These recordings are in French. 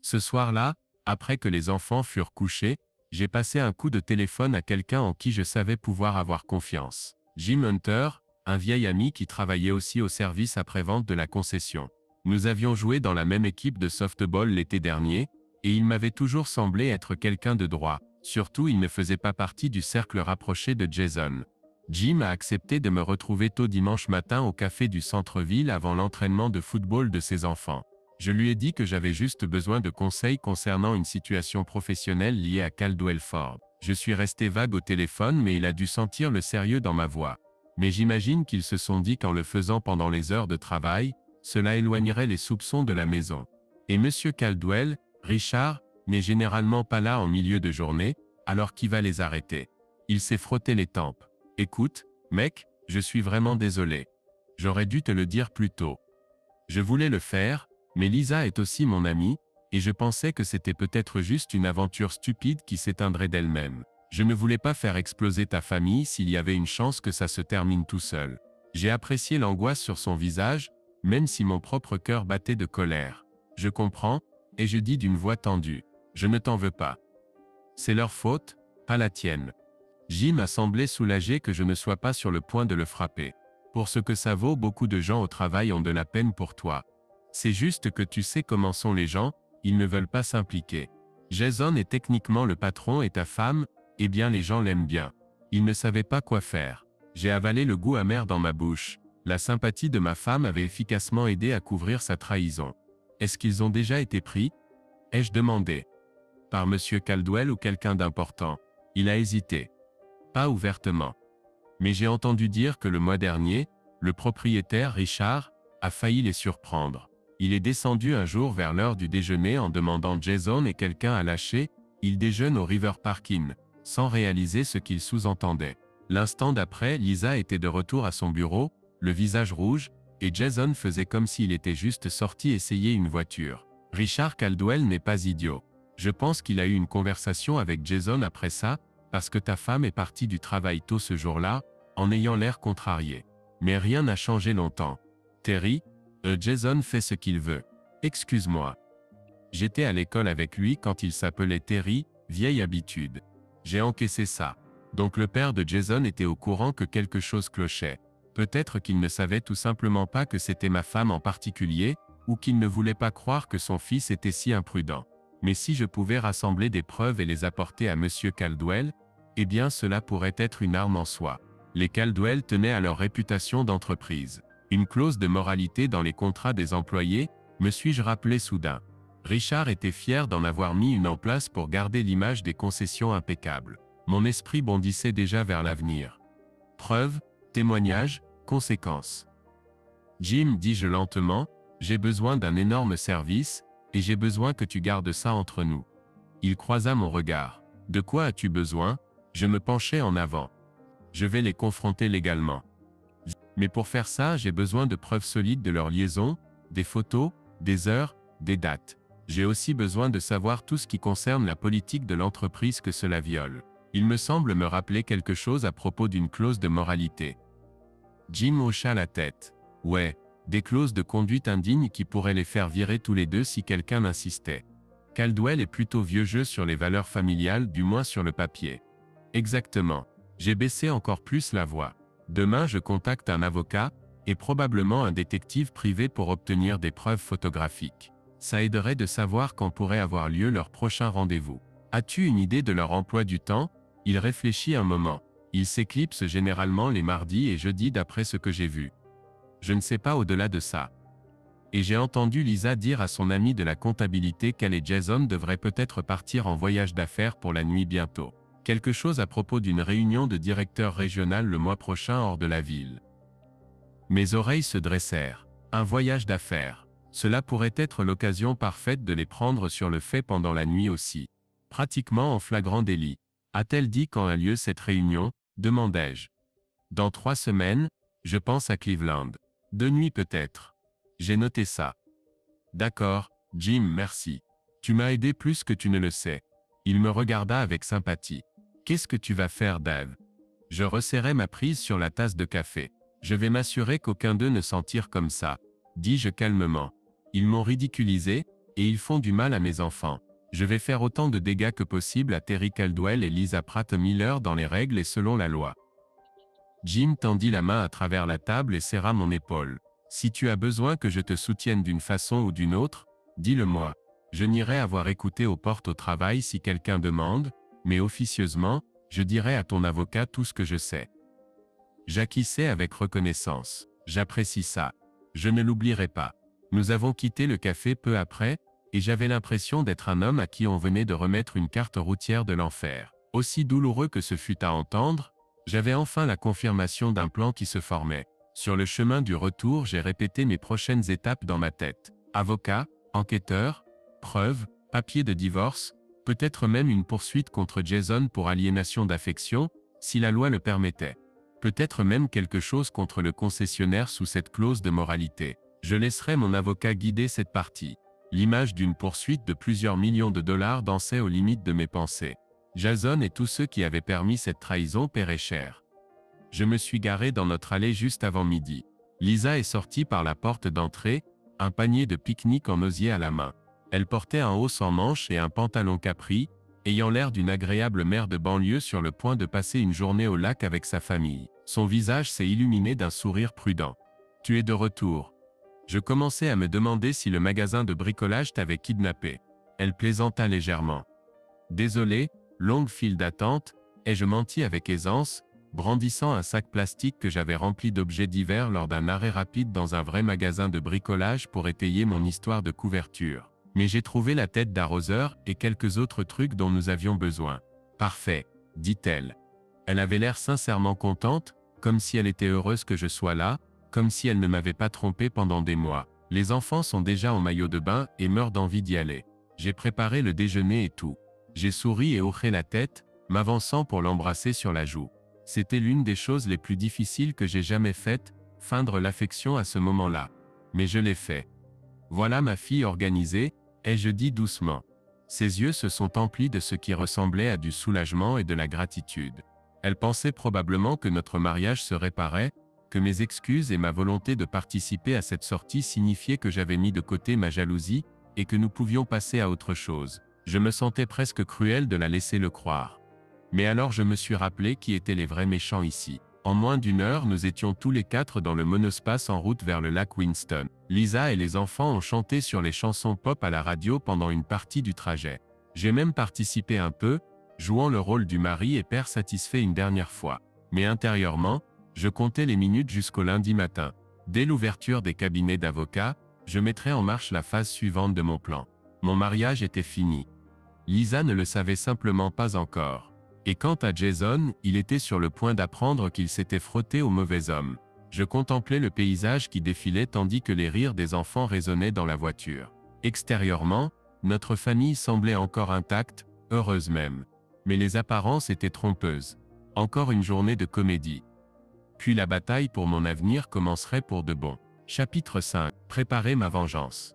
Ce soir-là, après que les enfants furent couchés, j'ai passé un coup de téléphone à quelqu'un en qui je savais pouvoir avoir confiance. Jim Hunter, un vieil ami qui travaillait aussi au service après-vente de la concession. Nous avions joué dans la même équipe de softball l'été dernier, et il m'avait toujours semblé être quelqu'un de droit. Surtout, il ne faisait pas partie du cercle rapproché de Jason. Jim a accepté de me retrouver tôt dimanche matin au café du centre-ville avant l'entraînement de football de ses enfants. Je lui ai dit que j'avais juste besoin de conseils concernant une situation professionnelle liée à Caldwell Ford. Je suis resté vague au téléphone, mais il a dû sentir le sérieux dans ma voix. Mais j'imagine qu'ils se sont dit qu'en le faisant pendant les heures de travail, cela éloignerait les soupçons de la maison. Et Monsieur Caldwell, Richard, n'est généralement pas là en milieu de journée, alors qui va les arrêter? Il s'est frotté les tempes. Écoute, mec, je suis vraiment désolé. J'aurais dû te le dire plus tôt. Je voulais le faire, mais Lisa est aussi mon amie, et je pensais que c'était peut-être juste une aventure stupide qui s'éteindrait d'elle-même. Je ne voulais pas faire exploser ta famille s'il y avait une chance que ça se termine tout seul. J'ai apprécié l'angoisse sur son visage, même si mon propre cœur battait de colère. Je comprends, et je dis d'une voix tendue. Je ne t'en veux pas. C'est leur faute, pas la tienne. Jim a semblé soulagé que je ne sois pas sur le point de le frapper. Pour ce que ça vaut, beaucoup de gens au travail ont de la peine pour toi. C'est juste que tu sais comment sont les gens, ils ne veulent pas s'impliquer. Jason est techniquement le patron et ta femme, eh bien les gens l'aiment bien. Ils ne savaient pas quoi faire. J'ai avalé le goût amer dans ma bouche. La sympathie de ma femme avait efficacement aidé à couvrir sa trahison. Est-ce qu'ils ont déjà été pris? Ai-je demandé. Par Monsieur Caldwell ou quelqu'un d'important? Il a hésité. Pas ouvertement. Mais j'ai entendu dire que le mois dernier, le propriétaire Richard a failli les surprendre. Il est descendu un jour vers l'heure du déjeuner en demandant Jason et quelqu'un à lâcher, il déjeune au River Park Inn, sans réaliser ce qu'il sous-entendait. L'instant d'après, Lisa était de retour à son bureau, le visage rouge, et Jason faisait comme s'il était juste sorti essayer une voiture. Richard Caldwell n'est pas idiot. Je pense qu'il a eu une conversation avec Jason après ça, parce que ta femme est partie du travail tôt ce jour-là, en ayant l'air contrarié. Mais rien n'a changé longtemps. Terry, Jason fait ce qu'il veut. Excuse-moi. J'étais à l'école avec lui quand il s'appelait Terry, vieille habitude. J'ai encaissé ça. Donc le père de Jason était au courant que quelque chose clochait. Peut-être qu'il ne savait tout simplement pas que c'était ma femme en particulier, ou qu'il ne voulait pas croire que son fils était si imprudent. Mais si je pouvais rassembler des preuves et les apporter à Monsieur Caldwell, eh bien cela pourrait être une arme en soi. Les Caldwell tenaient à leur réputation d'entreprise. Une clause de moralité dans les contrats des employés, me suis-je rappelé soudain. Richard était fier d'en avoir mis une en place pour garder l'image des concessions impeccables. Mon esprit bondissait déjà vers l'avenir. Preuves, témoignages, conséquences. Jim, dis-je lentement, j'ai besoin d'un énorme service, et j'ai besoin que tu gardes ça entre nous. Il croisa mon regard. De quoi as-tu besoin? Je me penchai en avant. Je vais les confronter légalement. Mais pour faire ça, j'ai besoin de preuves solides de leur liaison, des photos, des heures, des dates. J'ai aussi besoin de savoir tout ce qui concerne la politique de l'entreprise que cela viole. Il me semble me rappeler quelque chose à propos d'une clause de moralité. Jim hocha la tête. Ouais, des clauses de conduite indigne qui pourraient les faire virer tous les deux si quelqu'un insistait. Caldwell est plutôt vieux jeu sur les valeurs familiales, du moins sur le papier. Exactement. J'ai baissé encore plus la voix. Demain je contacte un avocat, et probablement un détective privé pour obtenir des preuves photographiques. Ça aiderait de savoir quand pourrait avoir lieu leur prochain rendez-vous. As-tu une idée de leur emploi du temps? Il réfléchit un moment. Ils s'éclipsent généralement les mardis et jeudis d'après ce que j'ai vu. Je ne sais pas au-delà de ça. Et j'ai entendu Lisa dire à son ami de la comptabilité qu'elle et Jason devraient peut-être partir en voyage d'affaires pour la nuit bientôt. Quelque chose à propos d'une réunion de directeur régional le mois prochain hors de la ville. Mes oreilles se dressèrent. Un voyage d'affaires. Cela pourrait être l'occasion parfaite de les prendre sur le fait pendant la nuit aussi. Pratiquement en flagrant délit. A-t-elle dit quand a lieu cette réunion? Demandai-je. Dans 3 semaines, je pense à Cleveland. 2 nuits peut-être. J'ai noté ça. D'accord, Jim, merci. Tu m'as aidé plus que tu ne le sais. Il me regarda avec sympathie. Qu'est-ce que tu vas faire, Dave? Je resserrai ma prise sur la tasse de café. Je vais m'assurer qu'aucun d'eux ne s'en tire comme ça, dis-je calmement. Ils m'ont ridiculisé, Et ils font du mal à mes enfants. Je vais faire autant de dégâts que possible à Terry Caldwell et Lisa Pratt Miller dans les règles et selon la loi. Jim tendit la main à travers la table et serra mon épaule. Si tu as besoin que je te soutienne d'une façon ou d'une autre, dis-le-moi. Je n'irai avoir écouté aux portes au travail si quelqu'un demande, mais officieusement, je dirai à ton avocat tout ce que je sais. J'acquiesçai avec reconnaissance. J'apprécie ça. Je ne l'oublierai pas. Nous avons quitté le café peu après, et j'avais l'impression d'être un homme à qui on venait de remettre une carte routière de l'enfer. Aussi douloureux que ce fut à entendre, j'avais enfin la confirmation d'un plan qui se formait. Sur le chemin du retour, j'ai répété mes prochaines étapes dans ma tête. Avocat, enquêteur, preuves, papier de divorce, peut-être même une poursuite contre Jason pour aliénation d'affection, si la loi le permettait. Peut-être même quelque chose contre le concessionnaire sous cette clause de moralité. Je laisserai mon avocat guider cette partie. L'image d'une poursuite de plusieurs millions de dollars dansait aux limites de mes pensées. Jason et tous ceux qui avaient permis cette trahison paieraient cher. Je me suis garé dans notre allée juste avant midi. Lisa est sortie par la porte d'entrée, un panier de pique-nique en osier à la main. Elle portait un haut sans manches et un pantalon capri, ayant l'air d'une agréable mère de banlieue sur le point de passer une journée au lac avec sa famille. Son visage s'est illuminé d'un sourire prudent. « Tu es de retour. » Je commençais à me demander si le magasin de bricolage t'avait kidnappé. Elle plaisanta légèrement. « Désolé, longue file d'attente, ai-je menti avec aisance, brandissant un sac plastique que j'avais rempli d'objets divers lors d'un arrêt rapide dans un vrai magasin de bricolage pour étayer mon histoire de couverture. Mais j'ai trouvé la tête d'arroseur et quelques autres trucs dont nous avions besoin. Parfait, dit-elle. Elle avait l'air sincèrement contente, comme si elle était heureuse que je sois là, comme si elle ne m'avait pas trompé pendant des mois. Les enfants sont déjà en maillot de bain et meurent d'envie d'y aller. J'ai préparé le déjeuner et tout. J'ai souri et hoché la tête, m'avançant pour l'embrasser sur la joue. C'était l'une des choses les plus difficiles que j'ai jamais faites, feindre l'affection à ce moment-là. Mais je l'ai fait. Voilà ma fille organisée, ai-je dit doucement. Ses yeux se sont emplis de ce qui ressemblait à du soulagement et de la gratitude. Elle pensait probablement que notre mariage se réparait, que mes excuses et ma volonté de participer à cette sortie signifiaient que j'avais mis de côté ma jalousie, et que nous pouvions passer à autre chose. Je me sentais presque cruel de la laisser le croire. Mais alors je me suis rappelé qui étaient les vrais méchants ici. En moins d'une heure, nous étions tous les quatre dans le monospace en route vers le lac Winston. Lisa et les enfants ont chanté sur les chansons pop à la radio pendant une partie du trajet. J'ai même participé un peu, jouant le rôle du mari et père satisfait une dernière fois. Mais intérieurement, je comptais les minutes jusqu'au lundi matin. Dès l'ouverture des cabinets d'avocats, je mettrais en marche la phase suivante de mon plan. Mon mariage était fini. Lisa ne le savait simplement pas encore. Et quant à Jason, il était sur le point d'apprendre qu'il s'était frotté au mauvais homme. Je contemplais le paysage qui défilait tandis que les rires des enfants résonnaient dans la voiture. Extérieurement, notre famille semblait encore intacte, heureuse même. Mais les apparences étaient trompeuses. Encore une journée de comédie. Puis la bataille pour mon avenir commencerait pour de bon. Chapitre 5. Préparer ma vengeance.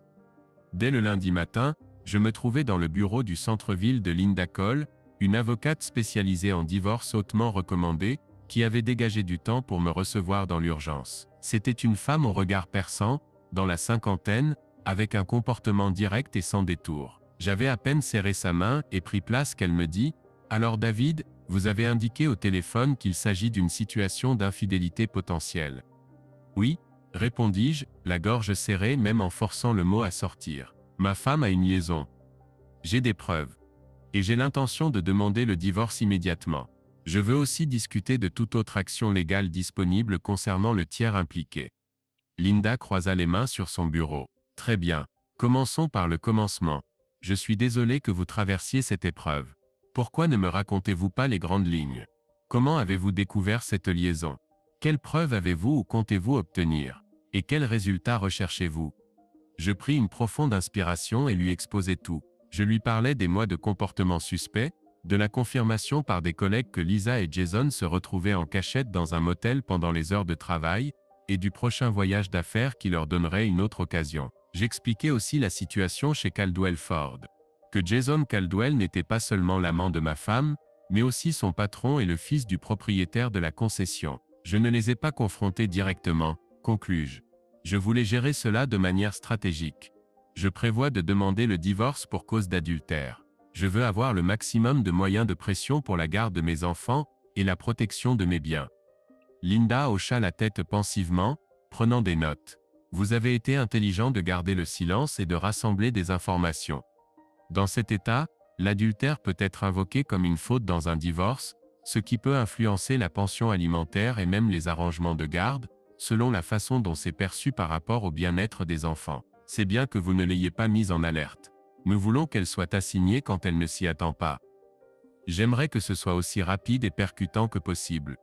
Dès le lundi matin, je me trouvais dans le bureau du centre-ville de Linda Cole, une avocate spécialisée en divorce hautement recommandée, qui avait dégagé du temps pour me recevoir dans l'urgence. C'était une femme au regard perçant, dans la cinquantaine, avec un comportement direct et sans détour. J'avais à peine serré sa main et pris place qu'elle me dit « Alors David, vous avez indiqué au téléphone qu'il s'agit d'une situation d'infidélité potentielle. » « Oui, répondis-je, la gorge serrée même en forçant le mot à sortir. Ma femme a une liaison. J'ai des preuves. Et j'ai l'intention de demander le divorce immédiatement. Je veux aussi discuter de toute autre action légale disponible concernant le tiers impliqué. Linda croisa les mains sur son bureau. Très bien. Commençons par le commencement. Je suis désolé que vous traversiez cette épreuve. Pourquoi ne me racontez-vous pas les grandes lignes? Comment avez-vous découvert cette liaison? Quelles preuves avez-vous ou comptez-vous obtenir? Et quels résultats recherchez-vous? Je pris une profonde inspiration et lui exposai tout. Je lui parlais des mois de comportement suspect, de la confirmation par des collègues que Lisa et Jason se retrouvaient en cachette dans un motel pendant les heures de travail, et du prochain voyage d'affaires qui leur donnerait une autre occasion. J'expliquais aussi la situation chez Caldwell Ford. Que Jason Caldwell n'était pas seulement l'amant de ma femme, mais aussi son patron et le fils du propriétaire de la concession. Je ne les ai pas confrontés directement, conclus-je. Je voulais gérer cela de manière stratégique. Je prévois de demander le divorce pour cause d'adultère. Je veux avoir le maximum de moyens de pression pour la garde de mes enfants et la protection de mes biens. Linda hocha la tête pensivement, prenant des notes. Vous avez été intelligent de garder le silence et de rassembler des informations. Dans cet état, l'adultère peut être invoqué comme une faute dans un divorce, ce qui peut influencer la pension alimentaire et même les arrangements de garde, selon la façon dont c'est perçu par rapport au bien-être des enfants. C'est bien que vous ne l'ayez pas mise en alerte. Nous voulons qu'elle soit assignée quand elle ne s'y attend pas. J'aimerais que ce soit aussi rapide et percutant que possible.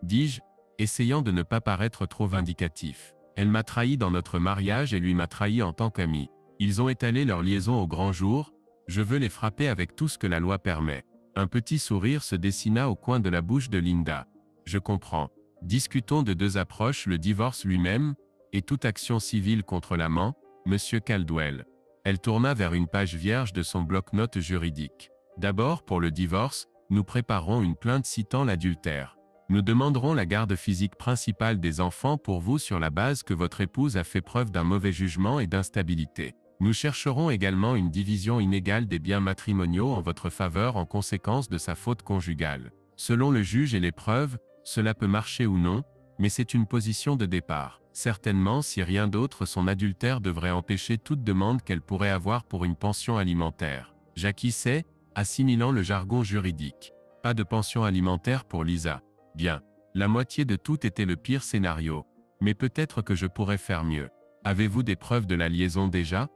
Dis-je, essayant de ne pas paraître trop vindicatif. Elle m'a trahi dans notre mariage et lui m'a trahi en tant qu'ami. Ils ont étalé leur liaison au grand jour, je veux les frapper avec tout ce que la loi permet. Un petit sourire se dessina au coin de la bouche de Linda. Je comprends. Discutons de deux approches, le divorce lui-même, et toute action civile contre l'amant, Monsieur Caldwell. Elle tourna vers une page vierge de son bloc-notes juridique. D'abord, pour le divorce, nous préparerons une plainte citant l'adultère. Nous demanderons la garde physique principale des enfants pour vous sur la base que votre épouse a fait preuve d'un mauvais jugement et d'instabilité. Nous chercherons également une division inégale des biens matrimoniaux en votre faveur en conséquence de sa faute conjugale. Selon le juge et les preuves, cela peut marcher ou non, mais c'est une position de départ. Certainement, si rien d'autre, son adultère devrait empêcher toute demande qu'elle pourrait avoir pour une pension alimentaire. J'acquiesçai, assimilant le jargon juridique. Pas de pension alimentaire pour Lisa. Bien. La moitié de tout était le pire scénario. Mais peut-être que je pourrais faire mieux. Avez-vous des preuves de la liaison déjà?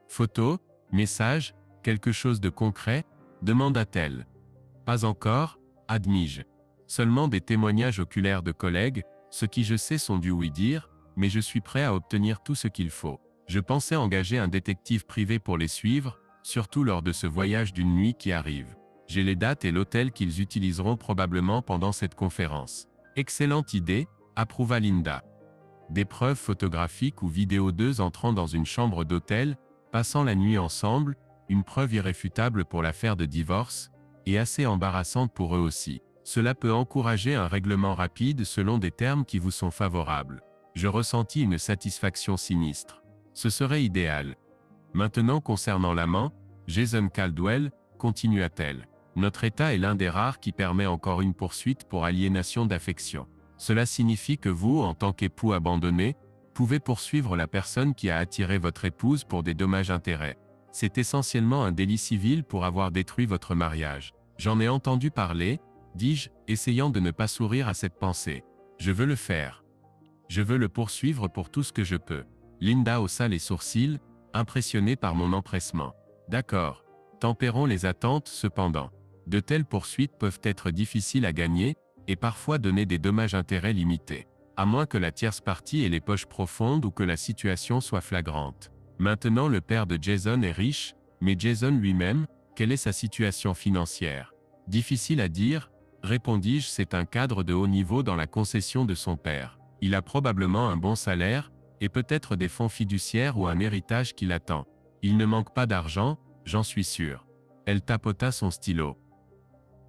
Photos, messages, quelque chose de concret? Demanda-t-elle. Pas encore, admis-je. Seulement des témoignages oculaires de collègues, ce qui je sais sont du oui-dire, mais je suis prêt à obtenir tout ce qu'il faut. Je pensais engager un détective privé pour les suivre, surtout lors de ce voyage d'une nuit qui arrive. J'ai les dates et l'hôtel qu'ils utiliseront probablement pendant cette conférence. Excellente idée, approuva Linda. Des preuves photographiques ou vidéos d'eux entrant dans une chambre d'hôtel, passant la nuit ensemble, une preuve irréfutable pour l'affaire de divorce, et assez embarrassante pour eux aussi. Cela peut encourager un règlement rapide selon des termes qui vous sont favorables. Je ressentis une satisfaction sinistre. Ce serait idéal. Maintenant concernant l'amant, Jason Caldwell, continua-t-elle. Notre État est l'un des rares qui permet encore une poursuite pour aliénation d'affection. Cela signifie que vous, en tant qu'époux abandonné, pouvez poursuivre la personne qui a attiré votre épouse pour des dommages-intérêts. C'est essentiellement un délit civil pour avoir détruit votre mariage. J'en ai entendu parler, dis-je, essayant de ne pas sourire à cette pensée. Je veux le faire. Je veux le poursuivre pour tout ce que je peux. Linda haussa les sourcils, impressionnée par mon empressement. D'accord. Tempérons les attentes cependant. De telles poursuites peuvent être difficiles à gagner, et parfois donner des dommages-intérêts limités. À moins que la tierce partie ait les poches profondes ou que la situation soit flagrante. Maintenant le père de Jason est riche, mais Jason lui-même, quelle est sa situation financière? Difficile à dire, répondis-je, c'est un cadre de haut niveau dans la concession de son père. Il a probablement un bon salaire, et peut-être des fonds fiduciaires ou un héritage qui l'attend. Il ne manque pas d'argent, j'en suis sûr. Elle tapota son stylo.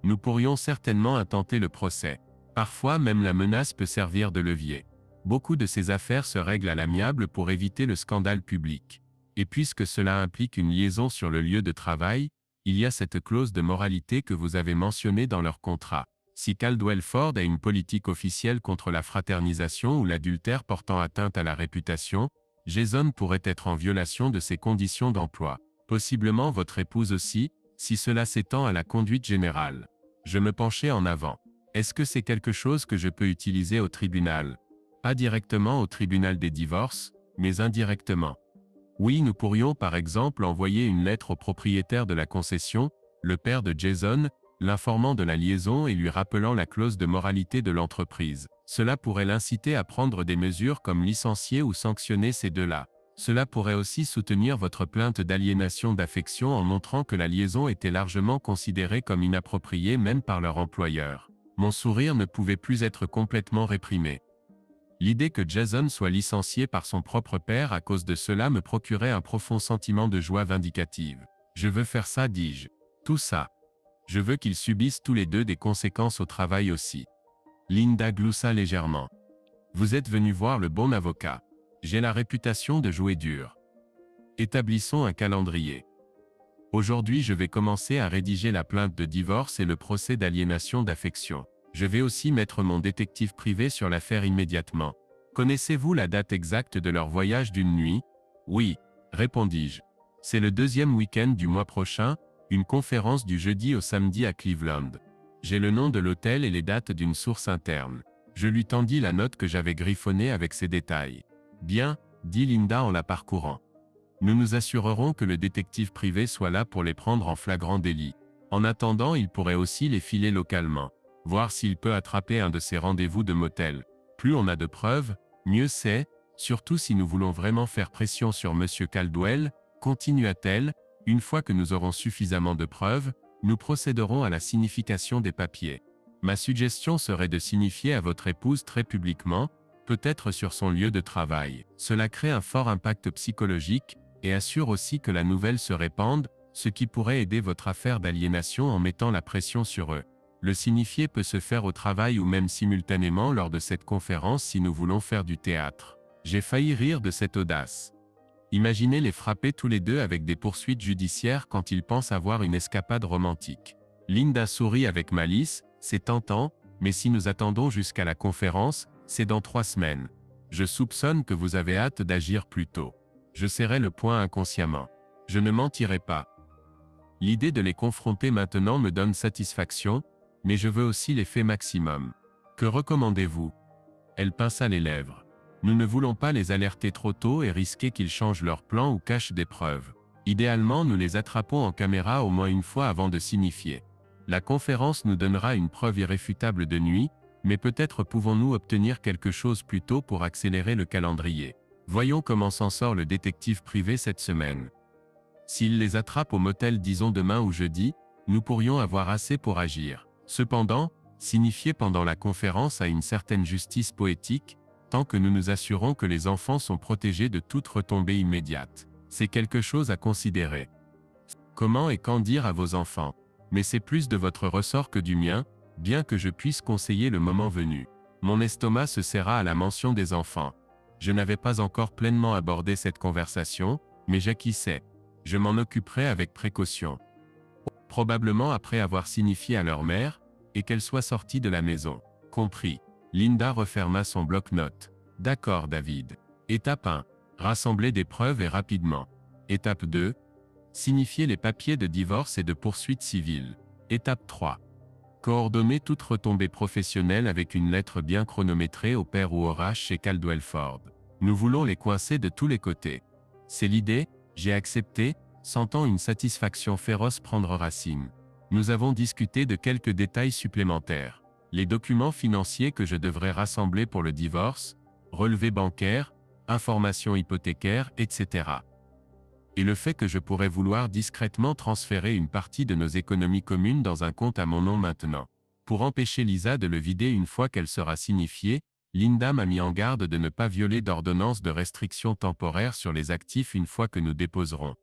Nous pourrions certainement intenter le procès. Parfois même la menace peut servir de levier. Beaucoup de ces affaires se règlent à l'amiable pour éviter le scandale public. Et puisque cela implique une liaison sur le lieu de travail, il y a cette clause de moralité que vous avez mentionnée dans leur contrat. Si Caldwell Ford a une politique officielle contre la fraternisation ou l'adultère portant atteinte à la réputation, Jason pourrait être en violation de ses conditions d'emploi. Possiblement votre épouse aussi, si cela s'étend à la conduite générale. Je me penchai en avant. Est-ce que c'est quelque chose que je peux utiliser au tribunal? Pas directement au tribunal des divorces, mais indirectement. Oui, nous pourrions par exemple envoyer une lettre au propriétaire de la concession, le père de Jason, l'informant de la liaison et lui rappelant la clause de moralité de l'entreprise. Cela pourrait l'inciter à prendre des mesures comme licencier ou sanctionner ces deux-là. Cela pourrait aussi soutenir votre plainte d'aliénation d'affection en montrant que la liaison était largement considérée comme inappropriée même par leur employeur. Mon sourire ne pouvait plus être complètement réprimé. L'idée que Jason soit licencié par son propre père à cause de cela me procurait un profond sentiment de joie vindicative. Je veux faire ça, dis-je. Tout ça. Je veux qu'ils subissent tous les deux des conséquences au travail aussi. Linda gloussa légèrement. Vous êtes venu voir le bon avocat. J'ai la réputation de jouer dur. Établissons un calendrier. Aujourd'hui, je vais commencer à rédiger la plainte de divorce et le procès d'aliénation d'affection. Je vais aussi mettre mon détective privé sur l'affaire immédiatement. Connaissez-vous la date exacte de leur voyage d'une nuit? Oui, répondis-je. C'est le deuxième week-end du mois prochain, une conférence du jeudi au samedi à Cleveland. J'ai le nom de l'hôtel et les dates d'une source interne. Je lui tendis la note que j'avais griffonnée avec ces détails. Bien, dit Linda en la parcourant. Nous nous assurerons que le détective privé soit là pour les prendre en flagrant délit. En attendant, il pourrait aussi les filer localement. Voir s'il peut attraper un de ces rendez-vous de motel. Plus on a de preuves, mieux c'est, surtout si nous voulons vraiment faire pression sur M. Caldwell, continua-t-elle, une fois que nous aurons suffisamment de preuves, nous procéderons à la signification des papiers. Ma suggestion serait de signifier à votre épouse très publiquement, peut-être sur son lieu de travail. Cela crée un fort impact psychologique, et assure aussi que la nouvelle se répande, ce qui pourrait aider votre affaire d'aliénation en mettant la pression sur eux. Le signifier peut se faire au travail ou même simultanément lors de cette conférence si nous voulons faire du théâtre. J'ai failli rire de cette audace. Imaginez les frapper tous les deux avec des poursuites judiciaires quand ils pensent avoir une escapade romantique. Linda sourit avec malice, c'est tentant, mais si nous attendons jusqu'à la conférence, c'est dans 3 semaines. Je soupçonne que vous avez hâte d'agir plus tôt. Je serrai le poing inconsciemment. Je ne mentirai pas. L'idée de les confronter maintenant me donne satisfaction, mais je veux aussi l'effet maximum. Que recommandez-vous? Elle pinça les lèvres. Nous ne voulons pas les alerter trop tôt et risquer qu'ils changent leur plan ou cachent des preuves. Idéalement, nous les attrapons en caméra au moins une fois avant de signifier. La conférence nous donnera une preuve irréfutable de nuit, mais peut-être pouvons-nous obtenir quelque chose plus tôt pour accélérer le calendrier. Voyons comment s'en sort le détective privé cette semaine. S'il les attrape au motel disons demain ou jeudi, nous pourrions avoir assez pour agir. Cependant, signifier pendant la conférence a une certaine justice poétique, tant que nous nous assurons que les enfants sont protégés de toute retombée immédiate. C'est quelque chose à considérer. Comment et quand dire à vos enfants? Mais c'est plus de votre ressort que du mien, bien que je puisse conseiller le moment venu. Mon estomac se serra à la mention des enfants. Je n'avais pas encore pleinement abordé cette conversation, mais j'acquiesçais. Je m'en occuperai avec précaution. Probablement après avoir signifié à leur mère, et qu'elle soit sortie de la maison. Compris. Linda referma son bloc-notes. D'accord, David. Étape 1. Rassembler des preuves et rapidement. Étape 2. Signifier les papiers de divorce et de poursuite civile. Étape 3. Coordonner toute retombée professionnelle avec une lettre bien chronométrée au père ou au RH chez Caldwell Ford. Nous voulons les coincer de tous les côtés. C'est l'idée, j'ai accepté, sentant une satisfaction féroce prendre racine. Nous avons discuté de quelques détails supplémentaires. Les documents financiers que je devrais rassembler pour le divorce, relevés bancaires, informations hypothécaires, etc. Et le fait que je pourrais vouloir discrètement transférer une partie de nos économies communes dans un compte à mon nom maintenant. Pour empêcher Lisa de le vider une fois qu'elle sera signifiée, Linda m'a mis en garde de ne pas violer d'ordonnance de restriction temporaire sur les actifs une fois que nous déposerons.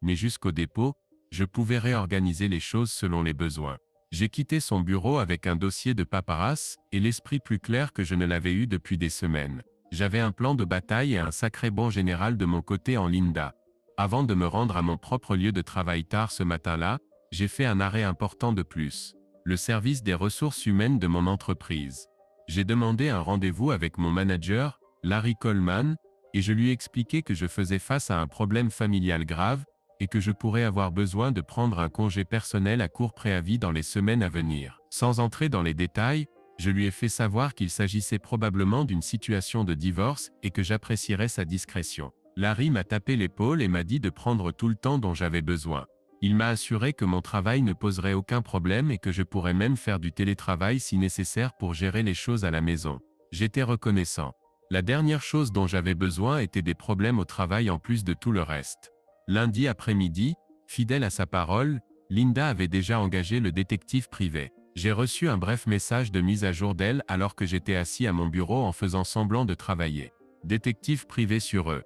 Mais jusqu'au dépôt, je pouvais réorganiser les choses selon les besoins. J'ai quitté son bureau avec un dossier de paperasse, et l'esprit plus clair que je ne l'avais eu depuis des semaines. J'avais un plan de bataille et un sacré bon général de mon côté en Linda. Avant de me rendre à mon propre lieu de travail tard ce matin-là, j'ai fait un arrêt important de plus. Le service des ressources humaines de mon entreprise. J'ai demandé un rendez-vous avec mon manager, Larry Coleman, et je lui ai expliqué que je faisais face à un problème familial grave, et que je pourrais avoir besoin de prendre un congé personnel à court préavis dans les semaines à venir. Sans entrer dans les détails, je lui ai fait savoir qu'il s'agissait probablement d'une situation de divorce et que j'apprécierais sa discrétion. Larry m'a tapé l'épaule et m'a dit de prendre tout le temps dont j'avais besoin. Il m'a assuré que mon travail ne poserait aucun problème et que je pourrais même faire du télétravail si nécessaire pour gérer les choses à la maison. J'étais reconnaissant. La dernière chose dont j'avais besoin était des problèmes au travail en plus de tout le reste. Lundi après-midi, fidèle à sa parole, Linda avait déjà engagé le détective privé. J'ai reçu un bref message de mise à jour d'elle alors que j'étais assis à mon bureau en faisant semblant de travailler. Détective privé sur eux.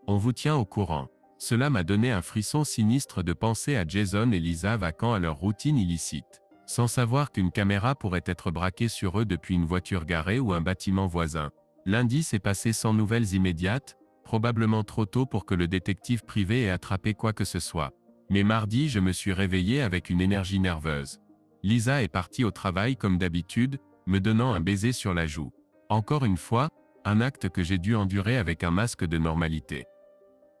On vous tient au courant. Cela m'a donné un frisson sinistre de penser à Jason et Lisa vaquant à leur routine illicite, sans savoir qu'une caméra pourrait être braquée sur eux depuis une voiture garée ou un bâtiment voisin. Lundi s'est passé sans nouvelles immédiates, probablement trop tôt pour que le détective privé ait attrapé quoi que ce soit. Mais mardi, je me suis réveillé avec une énergie nerveuse. Lisa est partie au travail comme d'habitude, me donnant un baiser sur la joue. Encore une fois, un acte que j'ai dû endurer avec un masque de normalité.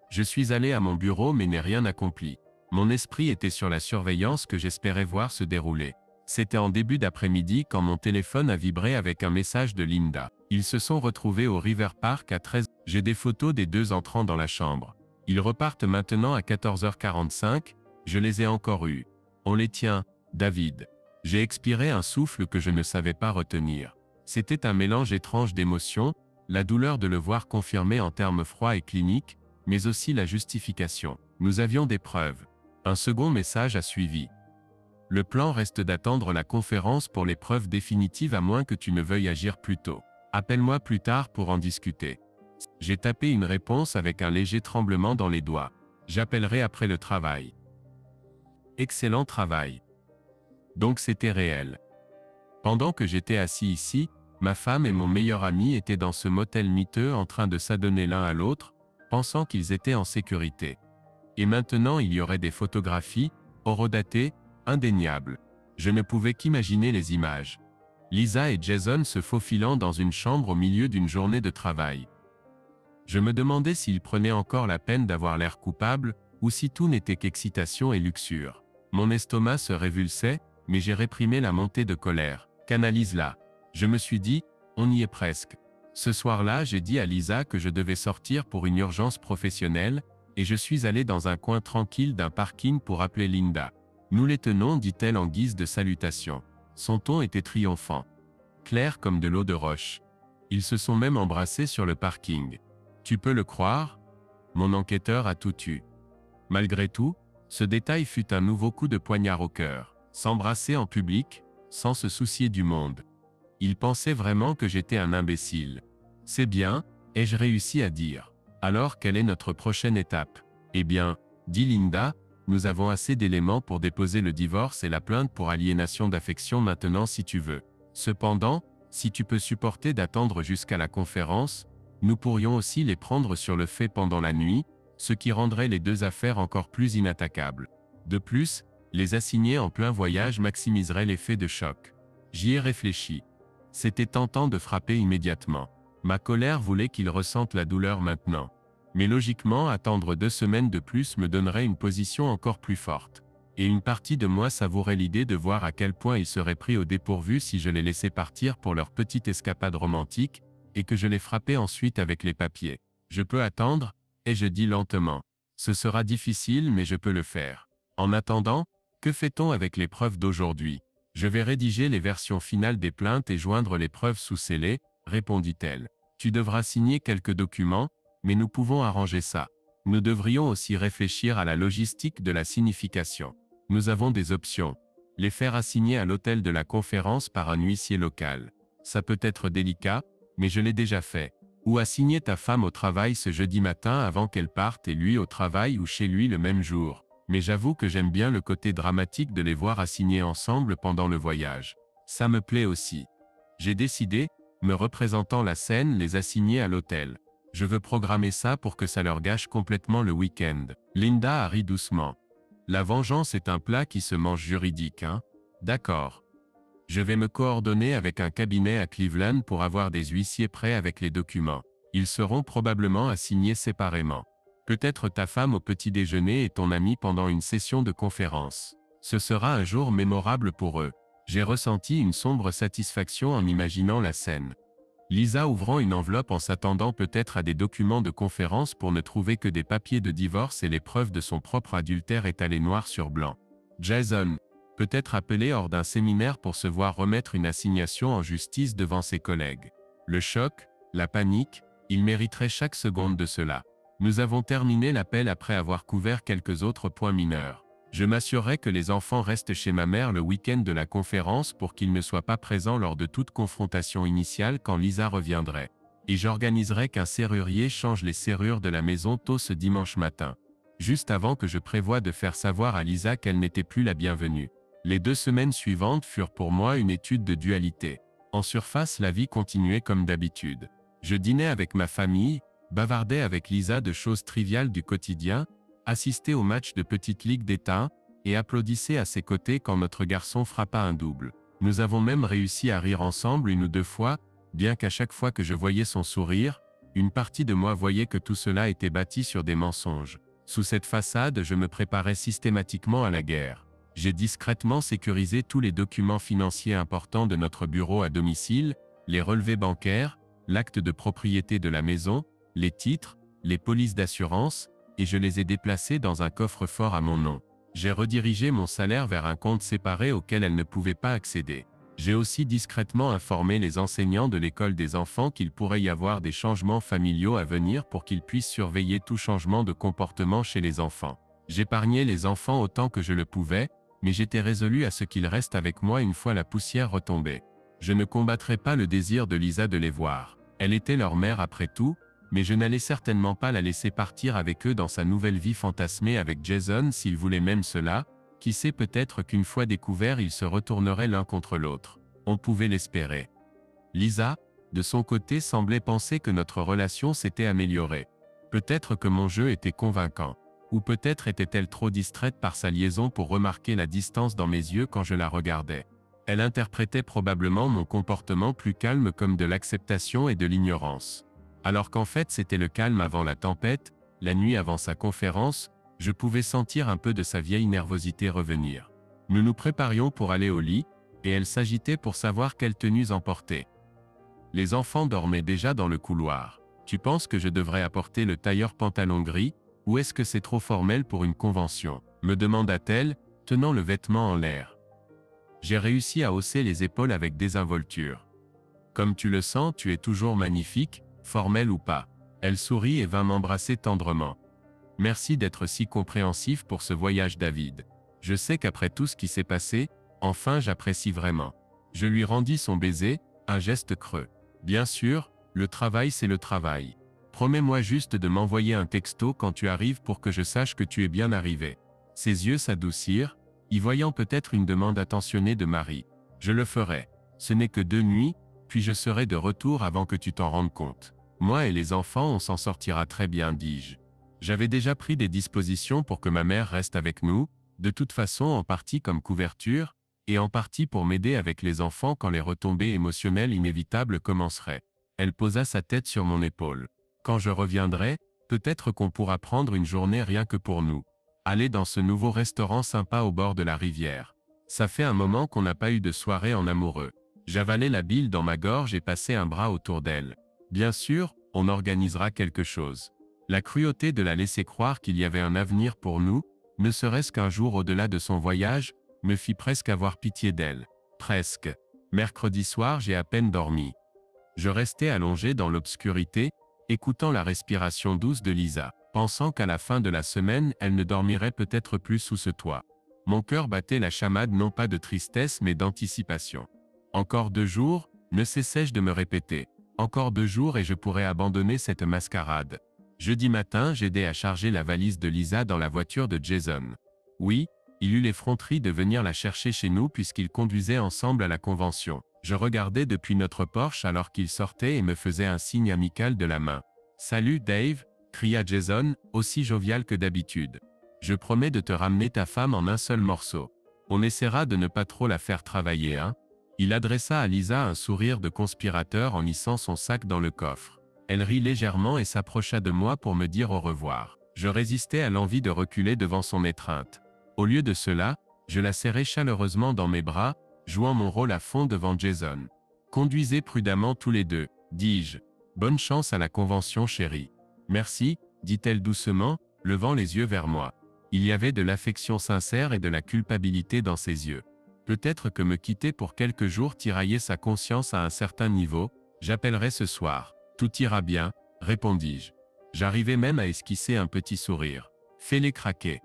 Je suis allé à mon bureau mais n'ai rien accompli. Mon esprit était sur la surveillance que j'espérais voir se dérouler. C'était en début d'après-midi quand mon téléphone a vibré avec un message de Linda. Ils se sont retrouvés au River Park à 13h. J'ai des photos des deux entrant dans la chambre. Ils repartent maintenant à 14h45, je les ai encore eus. On les tient, David. J'ai expiré un souffle que je ne savais pas retenir. C'était un mélange étrange d'émotions, la douleur de le voir confirmé en termes froids et cliniques, mais aussi la justification. Nous avions des preuves. Un second message a suivi. Le plan reste d'attendre la conférence pour les preuves définitives à moins que tu ne veuilles agir plus tôt. Appelle-moi plus tard pour en discuter. J'ai tapé une réponse avec un léger tremblement dans les doigts. J'appellerai après le travail. Excellent travail. Donc c'était réel. Pendant que j'étais assis ici, ma femme et mon meilleur ami étaient dans ce motel miteux en train de s'adonner l'un à l'autre, pensant qu'ils étaient en sécurité. Et maintenant il y aurait des photographies, horodatées, indéniables. Je ne pouvais qu'imaginer les images. Lisa et Jason se faufilant dans une chambre au milieu d'une journée de travail. Je me demandais s'ils prenaient encore la peine d'avoir l'air coupable, ou si tout n'était qu'excitation et luxure. Mon estomac se révulsait, mais j'ai réprimé la montée de colère. Canalise-la. Je me suis dit, on y est presque. Ce soir-là, j'ai dit à Lisa que je devais sortir pour une urgence professionnelle, et je suis allé dans un coin tranquille d'un parking pour appeler Linda. Nous les tenons, dit-elle en guise de salutation. Son ton était triomphant. Clair comme de l'eau de roche. Ils se sont même embrassés sur le parking. Tu peux le croire? Mon enquêteur a tout eu. Malgré tout, ce détail fut un nouveau coup de poignard au cœur. S'embrasser en public, sans se soucier du monde. Il pensait vraiment que j'étais un imbécile. C'est bien, ai-je réussi à dire. Alors quelle est notre prochaine étape? Eh bien, dit Linda, nous avons assez d'éléments pour déposer le divorce et la plainte pour aliénation d'affection maintenant si tu veux. Cependant, si tu peux supporter d'attendre jusqu'à la conférence, nous pourrions aussi les prendre sur le fait pendant la nuit, ce qui rendrait les deux affaires encore plus inattaquables. De plus, les assigner en plein voyage maximiserait l'effet de choc. J'y ai réfléchi. C'était tentant de frapper immédiatement. Ma colère voulait qu'ils ressentent la douleur maintenant. Mais logiquement, attendre 2 semaines de plus me donnerait une position encore plus forte. Et une partie de moi savourait l'idée de voir à quel point ils seraient pris au dépourvu si je les laissais partir pour leur petite escapade romantique, et que je les frappais ensuite avec les papiers. Je peux attendre, et je dis lentement. Ce sera difficile mais je peux le faire. En attendant, que fait-on avec les preuves d'aujourd'hui? Je vais rédiger les versions finales des plaintes et joindre les preuves sous scellé, répondit-elle. Tu devras signer quelques documents, mais nous pouvons arranger ça. Nous devrions aussi réfléchir à la logistique de la signification. Nous avons des options. Les faire assigner à l'hôtel de la conférence par un huissier local. Ça peut être délicat, mais je l'ai déjà fait. Ou assigner ta femme au travail ce jeudi matin avant qu'elle parte et lui au travail ou chez lui le même jour. Mais j'avoue que j'aime bien le côté dramatique de les voir assignés ensemble pendant le voyage. Ça me plaît aussi. J'ai décidé, me représentant la scène, les assigner à l'hôtel. Je veux programmer ça pour que ça leur gâche complètement le week-end. Linda a ri doucement. La vengeance est un plat qui se mange juridique, hein? D'accord. Je vais me coordonner avec un cabinet à Cleveland pour avoir des huissiers prêts avec les documents. Ils seront probablement assignés séparément. Peut-être ta femme au petit déjeuner et ton ami pendant une session de conférence. Ce sera un jour mémorable pour eux. J'ai ressenti une sombre satisfaction en imaginant la scène. Lisa ouvrant une enveloppe en s'attendant peut-être à des documents de conférence pour ne trouver que des papiers de divorce et les preuves de son propre adultère étalées noir sur blanc. Jason, peut-être appelé hors d'un séminaire pour se voir remettre une assignation en justice devant ses collègues. Le choc, la panique, il mériterait chaque seconde de cela. Nous avons terminé l'appel après avoir couvert quelques autres points mineurs. Je m'assurerai que les enfants restent chez ma mère le week-end de la conférence pour qu'ils ne soient pas présents lors de toute confrontation initiale quand Lisa reviendrait. Et j'organiserai qu'un serrurier change les serrures de la maison tôt ce dimanche matin. Juste avant que je prévoie de faire savoir à Lisa qu'elle n'était plus la bienvenue. Les 2 semaines suivantes furent pour moi une étude de dualité. En surface, la vie continuait comme d'habitude. Je dînais avec ma famille, bavardait avec Lisa de choses triviales du quotidien, assistait au match de petite ligue d'État, et applaudissait à ses côtés quand notre garçon frappa un double. Nous avons même réussi à rire ensemble une ou deux fois, bien qu'à chaque fois que je voyais son sourire, une partie de moi voyait que tout cela était bâti sur des mensonges. Sous cette façade, je me préparais systématiquement à la guerre. J'ai discrètement sécurisé tous les documents financiers importants de notre bureau à domicile, les relevés bancaires, l'acte de propriété de la maison, les titres, les polices d'assurance, et je les ai déplacés dans un coffre-fort à mon nom. J'ai redirigé mon salaire vers un compte séparé auquel elle ne pouvait pas accéder. J'ai aussi discrètement informé les enseignants de l'école des enfants qu'il pourrait y avoir des changements familiaux à venir pour qu'ils puissent surveiller tout changement de comportement chez les enfants. J'épargnais les enfants autant que je le pouvais, mais j'étais résolu à ce qu'ils restent avec moi une fois la poussière retombée. Je ne combattrais pas le désir de Lisa de les voir. Elle était leur mère après tout, mais je n'allais certainement pas la laisser partir avec eux dans sa nouvelle vie fantasmée avec Jason s'il voulait même cela. Qui sait, peut-être qu'une fois découverts ils se retourneraient l'un contre l'autre. On pouvait l'espérer. Lisa, de son côté, semblait penser que notre relation s'était améliorée. Peut-être que mon jeu était convaincant. Ou peut-être était-elle trop distraite par sa liaison pour remarquer la distance dans mes yeux quand je la regardais. Elle interprétait probablement mon comportement plus calme comme de l'acceptation et de l'ignorance. Alors qu'en fait c'était le calme avant la tempête, la nuit avant sa conférence, je pouvais sentir un peu de sa vieille nervosité revenir. Nous nous préparions pour aller au lit, et elle s'agitait pour savoir quelles tenues emporter. Les enfants dormaient déjà dans le couloir. Tu penses que je devrais apporter le tailleur pantalon gris, ou est-ce que c'est trop formel pour une convention? Me demanda-t-elle, tenant le vêtement en l'air. J'ai réussi à hausser les épaules avec désinvolture. Comme tu le sens, tu es toujours magnifique, formel ou pas. Elle sourit et vint m'embrasser tendrement. Merci d'être si compréhensif pour ce voyage, David. Je sais qu'après tout ce qui s'est passé, enfin j'apprécie vraiment. Je lui rendis son baiser, un geste creux. Bien sûr, le travail c'est le travail. Promets-moi juste de m'envoyer un texto quand tu arrives pour que je sache que tu es bien arrivé. Ses yeux s'adoucirent, y voyant peut-être une demande attentionnée de Marie. Je le ferai. Ce n'est que 2 nuits, puis je serai de retour avant que tu t'en rendes compte. Moi et les enfants, on s'en sortira très bien, dis-je. J'avais déjà pris des dispositions pour que ma mère reste avec nous, de toute façon en partie comme couverture, et en partie pour m'aider avec les enfants quand les retombées émotionnelles inévitables commenceraient. Elle posa sa tête sur mon épaule. Quand je reviendrai, peut-être qu'on pourra prendre une journée rien que pour nous. Aller dans ce nouveau restaurant sympa au bord de la rivière. Ça fait un moment qu'on n'a pas eu de soirée en amoureux. J'avalai la bile dans ma gorge et passai un bras autour d'elle. Bien sûr, on organisera quelque chose. La cruauté de la laisser croire qu'il y avait un avenir pour nous, ne serait-ce qu'un jour au-delà de son voyage, me fit presque avoir pitié d'elle. Presque. Mercredi soir, j'ai à peine dormi. Je restais allongé dans l'obscurité, écoutant la respiration douce de Lisa, pensant qu'à la fin de la semaine, elle ne dormirait peut-être plus sous ce toit. Mon cœur battait la chamade non pas de tristesse mais d'anticipation. Encore 2 jours, ne cessais-je de me répéter. Encore 2 jours et je pourrais abandonner cette mascarade. Jeudi matin, j'aidai à charger la valise de Lisa dans la voiture de Jason. Oui, il eut l'effronterie de venir la chercher chez nous puisqu'ils conduisaient ensemble à la convention. Je regardais depuis notre Porsche alors qu'il sortait et me faisait un signe amical de la main. « Salut, Dave !» cria Jason, aussi jovial que d'habitude. « Je promets de te ramener ta femme en un seul morceau. On essaiera de ne pas trop la faire travailler, hein ?» Il adressa à Lisa un sourire de conspirateur en hissant son sac dans le coffre. Elle rit légèrement et s'approcha de moi pour me dire au revoir. Je résistais à l'envie de reculer devant son étreinte. Au lieu de cela, je la serrai chaleureusement dans mes bras, jouant mon rôle à fond devant Jason. « Conduisez prudemment tous les deux, dis-je. Bonne chance à la convention, chérie. »« Merci, » dit-elle doucement, levant les yeux vers moi. Il y avait de l'affection sincère et de la culpabilité dans ses yeux. Peut-être que me quitter pour quelques jours tiraillait sa conscience à un certain niveau. J'appellerai ce soir. Tout ira bien, répondis-je. J'arrivais même à esquisser un petit sourire. Fais-les craquer.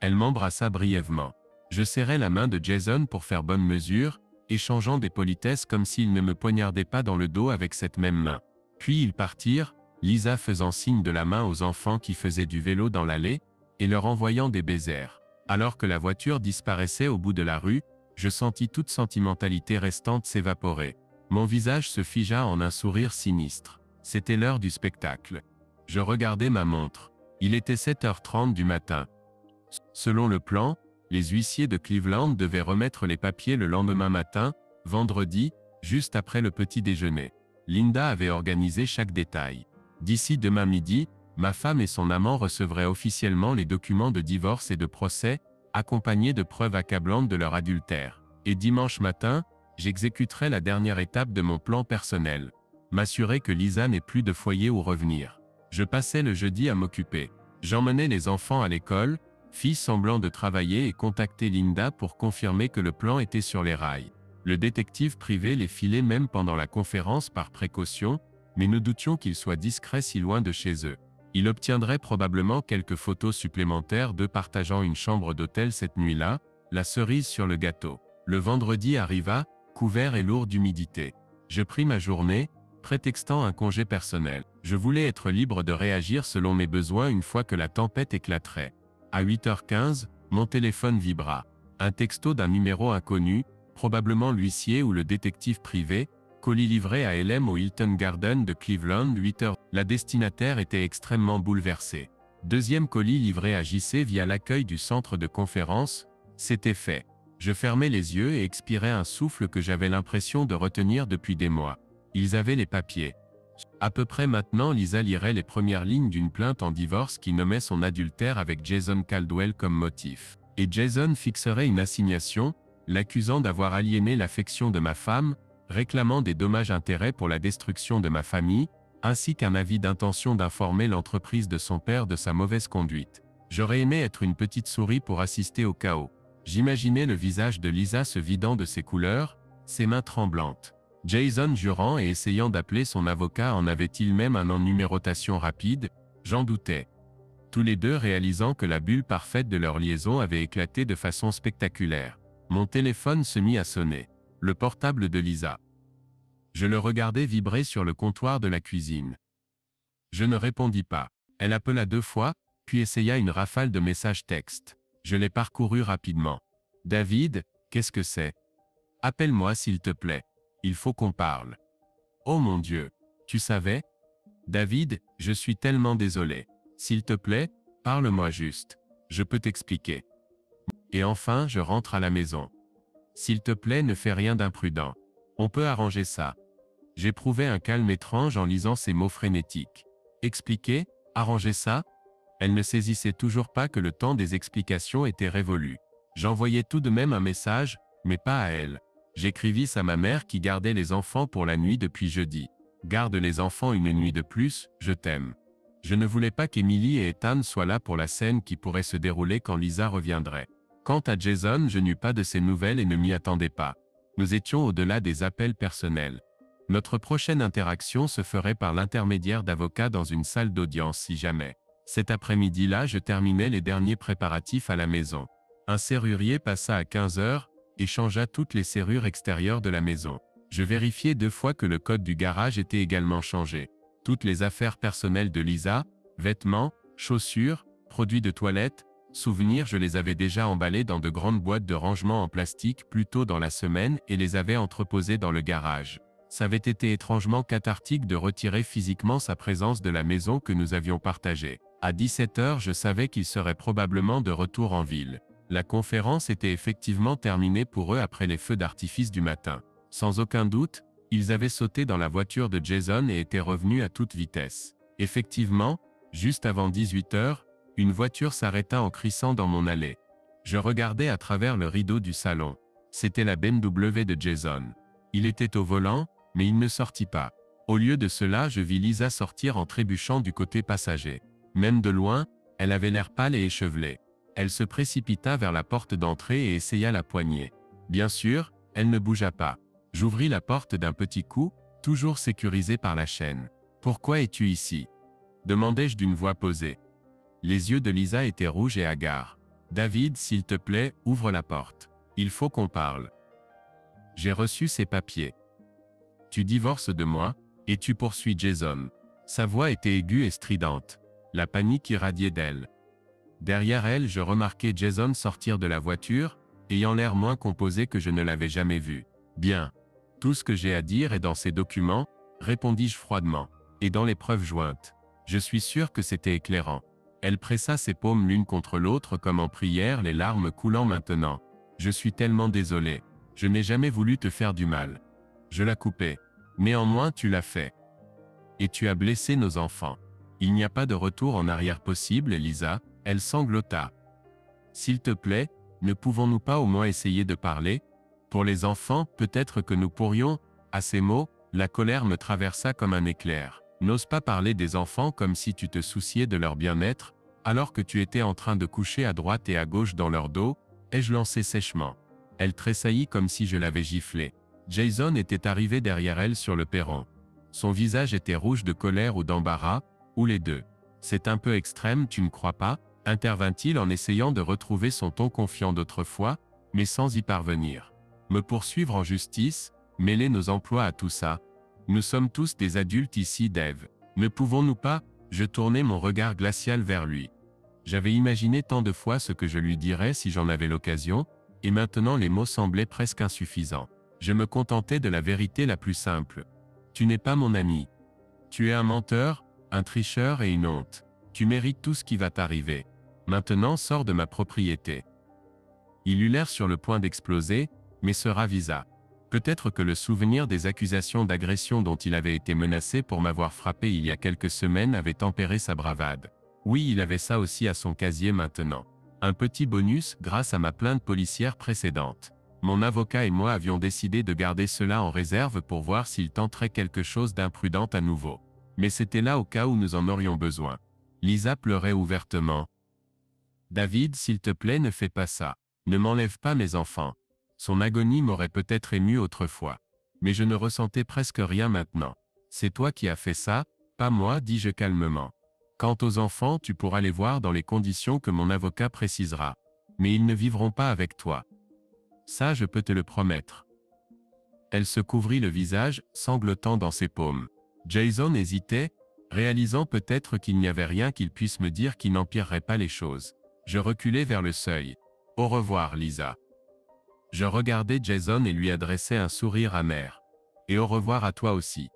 Elle m'embrassa brièvement. Je serrai la main de Jason pour faire bonne mesure, échangeant des politesses comme s'il ne me poignardait pas dans le dos avec cette même main. Puis ils partirent, Lisa faisant signe de la main aux enfants qui faisaient du vélo dans l'allée, et leur envoyant des baisers. Alors que la voiture disparaissait au bout de la rue, je sentis toute sentimentalité restante s'évaporer. Mon visage se figea en un sourire sinistre. C'était l'heure du spectacle. Je regardais ma montre. Il était 7h30 du matin. Selon le plan, les huissiers de Cleveland devaient remettre les papiers le lendemain matin, vendredi, juste après le petit déjeuner. Linda avait organisé chaque détail. D'ici demain midi, ma femme et son amant recevraient officiellement les documents de divorce et de procès, accompagnés de preuves accablantes de leur adultère. Et dimanche matin, j'exécuterai la dernière étape de mon plan personnel. M'assurer que Lisa n'ait plus de foyer où revenir. Je passais le jeudi à m'occuper. J'emmenais les enfants à l'école, fis semblant de travailler et contacter Linda pour confirmer que le plan était sur les rails. Le détective privé les filait même pendant la conférence par précaution, mais nous doutions qu'il soit discret si loin de chez eux. Il obtiendrait probablement quelques photos supplémentaires d'eux partageant une chambre d'hôtel cette nuit-là, la cerise sur le gâteau. Le vendredi arriva, couvert et lourd d'humidité. Je pris ma journée, prétextant un congé personnel. Je voulais être libre de réagir selon mes besoins une fois que la tempête éclaterait. À 8h15, mon téléphone vibra. Un texto d'un numéro inconnu, probablement l'huissier ou le détective privé, colis livré à LM au Hilton Garden de Cleveland, 8h. La destinataire était extrêmement bouleversée. Deuxième colis livré à JC via l'accueil du centre de conférence, c'était fait. Je fermais les yeux et expirais un souffle que j'avais l'impression de retenir depuis des mois. Ils avaient les papiers. À peu près maintenant, Lisa lirait les premières lignes d'une plainte en divorce qui nommait son adultère avec Jason Caldwell comme motif. Et Jason fixerait une assignation, l'accusant d'avoir aliéné l'affection de ma femme, réclamant des dommages-intérêts pour la destruction de ma famille, ainsi qu'un avis d'intention d'informer l'entreprise de son père de sa mauvaise conduite. J'aurais aimé être une petite souris pour assister au chaos. J'imaginais le visage de Lisa se vidant de ses couleurs, ses mains tremblantes. Jason jurant et essayant d'appeler son avocat en avait-il même un en numérotation rapide, j'en doutais. Tous les deux réalisant que la bulle parfaite de leur liaison avait éclaté de façon spectaculaire. Mon téléphone se mit à sonner. Le portable de Lisa. Je le regardais vibrer sur le comptoir de la cuisine. Je ne répondis pas. Elle appela 2 fois, puis essaya une rafale de messages textes. Je les parcourus rapidement. « David, qu'est-ce que c'est? Appelle-moi s'il te plaît. Il faut qu'on parle. »« Oh mon Dieu. Tu savais? David, je suis tellement désolé. S'il te plaît, parle-moi juste. Je peux t'expliquer. » Et enfin, je rentre à la maison. « S'il te plaît, ne fais rien d'imprudent. On peut arranger ça. » J'éprouvais un calme étrange en lisant ces mots frénétiques. Expliquer? Arranger ça? Elle ne saisissait toujours pas que le temps des explications était révolu. J'envoyais tout de même un message, mais pas à elle. J'écrivis à ma mère qui gardait les enfants pour la nuit depuis jeudi. Garde les enfants une nuit de plus, je t'aime. Je ne voulais pas qu'Emily et Ethan soient là pour la scène qui pourrait se dérouler quand Lisa reviendrait. Quant à Jason, je n'eus pas de ses nouvelles et ne m'y attendais pas. Nous étions au-delà des appels personnels. Notre prochaine interaction se ferait par l'intermédiaire d'avocats dans une salle d'audience si jamais. Cet après-midi-là, je terminais les derniers préparatifs à la maison. Un serrurier passa à 15h, et changea toutes les serrures extérieures de la maison. Je vérifiai 2 fois que le code du garage était également changé. Toutes les affaires personnelles de Lisa, vêtements, chaussures, produits de toilette, souvenirs, je les avais déjà emballés dans de grandes boîtes de rangement en plastique plus tôt dans la semaine et les avais entreposés dans le garage. Ça avait été étrangement cathartique de retirer physiquement sa présence de la maison que nous avions partagée. À 17h, je savais qu'il serait probablement de retour en ville. La conférence était effectivement terminée pour eux après les feux d'artifice du matin. Sans aucun doute, ils avaient sauté dans la voiture de Jason et étaient revenus à toute vitesse. Effectivement, juste avant 18h, une voiture s'arrêta en crissant dans mon allée. Je regardais à travers le rideau du salon. C'était la BMW de Jason. Il était au volant, mais il ne sortit pas. Au lieu de cela, je vis Lisa sortir en trébuchant du côté passager. Même de loin, elle avait l'air pâle et échevelée. Elle se précipita vers la porte d'entrée et essaya la poignée. Bien sûr, elle ne bougea pas. J'ouvris la porte d'un petit coup, toujours sécurisée par la chaîne. « Pourquoi es-tu ici ?» demandai-je d'une voix posée. Les yeux de Lisa étaient rouges et hagards. « David, s'il te plaît, ouvre la porte. Il faut qu'on parle. J'ai reçu ces papiers. Tu divorces de moi, et tu poursuis Jason. » Sa voix était aiguë et stridente. La panique irradiait d'elle. Derrière elle, je remarquai Jason sortir de la voiture, ayant l'air moins composé que je ne l'avais jamais vu. « Bien. Tout ce que j'ai à dire est dans ces documents, répondis-je froidement. Et dans les preuves jointes. Je suis sûr que c'était éclairant. Elle pressa ses paumes l'une contre l'autre comme en prière, les larmes coulant maintenant. Je suis tellement désolé. Je n'ai jamais voulu te faire du mal. Je la coupais. Néanmoins tu l'as fait. Et tu as blessé nos enfants. Il n'y a pas de retour en arrière possible, Lisa, elle sanglota. S'il te plaît, ne pouvons-nous pas au moins essayer de parler? Pour les enfants, peut-être que nous pourrions. À ces mots, la colère me traversa comme un éclair. N'ose pas parler des enfants comme si tu te souciais de leur bien-être, alors que tu étais en train de coucher à droite et à gauche dans leur dos, ai-je lancé sèchement. Elle tressaillit comme si je l'avais giflée. Jason était arrivé derrière elle sur le perron. Son visage était rouge de colère ou d'embarras, ou les deux. C'est un peu extrême, tu ne crois pas? Intervint-il en essayant de retrouver son ton confiant d'autrefois, mais sans y parvenir. Me poursuivre en justice, mêler nos emplois à tout ça. Nous sommes tous des adultes ici, Dave. Ne pouvons-nous pas? Je tournai mon regard glacial vers lui. J'avais imaginé tant de fois ce que je lui dirais si j'en avais l'occasion, et maintenant les mots semblaient presque insuffisants. Je me contentais de la vérité la plus simple. Tu n'es pas mon ami. Tu es un menteur, un tricheur et une honte. Tu mérites tout ce qui va t'arriver. Maintenant sors de ma propriété. Il eut l'air sur le point d'exploser, mais se ravisa. Peut-être que le souvenir des accusations d'agression dont il avait été menacé pour m'avoir frappé il y a quelques semaines avait tempéré sa bravade. Oui, il avait ça aussi à son casier maintenant. Un petit bonus grâce à ma plainte policière précédente. Mon avocat et moi avions décidé de garder cela en réserve pour voir s'il tenterait quelque chose d'imprudent à nouveau. Mais c'était là au cas où nous en aurions besoin. Lisa pleurait ouvertement. David, s'il te plaît, ne fais pas ça. Ne m'enlève pas mes enfants. Son agonie m'aurait peut-être ému autrefois. Mais je ne ressentais presque rien maintenant. C'est toi qui as fait ça, pas moi, dis-je calmement. Quant aux enfants, tu pourras les voir dans les conditions que mon avocat précisera. Mais ils ne vivront pas avec toi. Ça, je peux te le promettre. Elle se couvrit le visage, sanglotant dans ses paumes. Jason hésitait, réalisant peut-être qu'il n'y avait rien qu'il puisse me dire qui n'empirerait pas les choses. Je reculai vers le seuil. Au revoir, Lisa. Je regardai Jason et lui adressai un sourire amer. Et au revoir à toi aussi.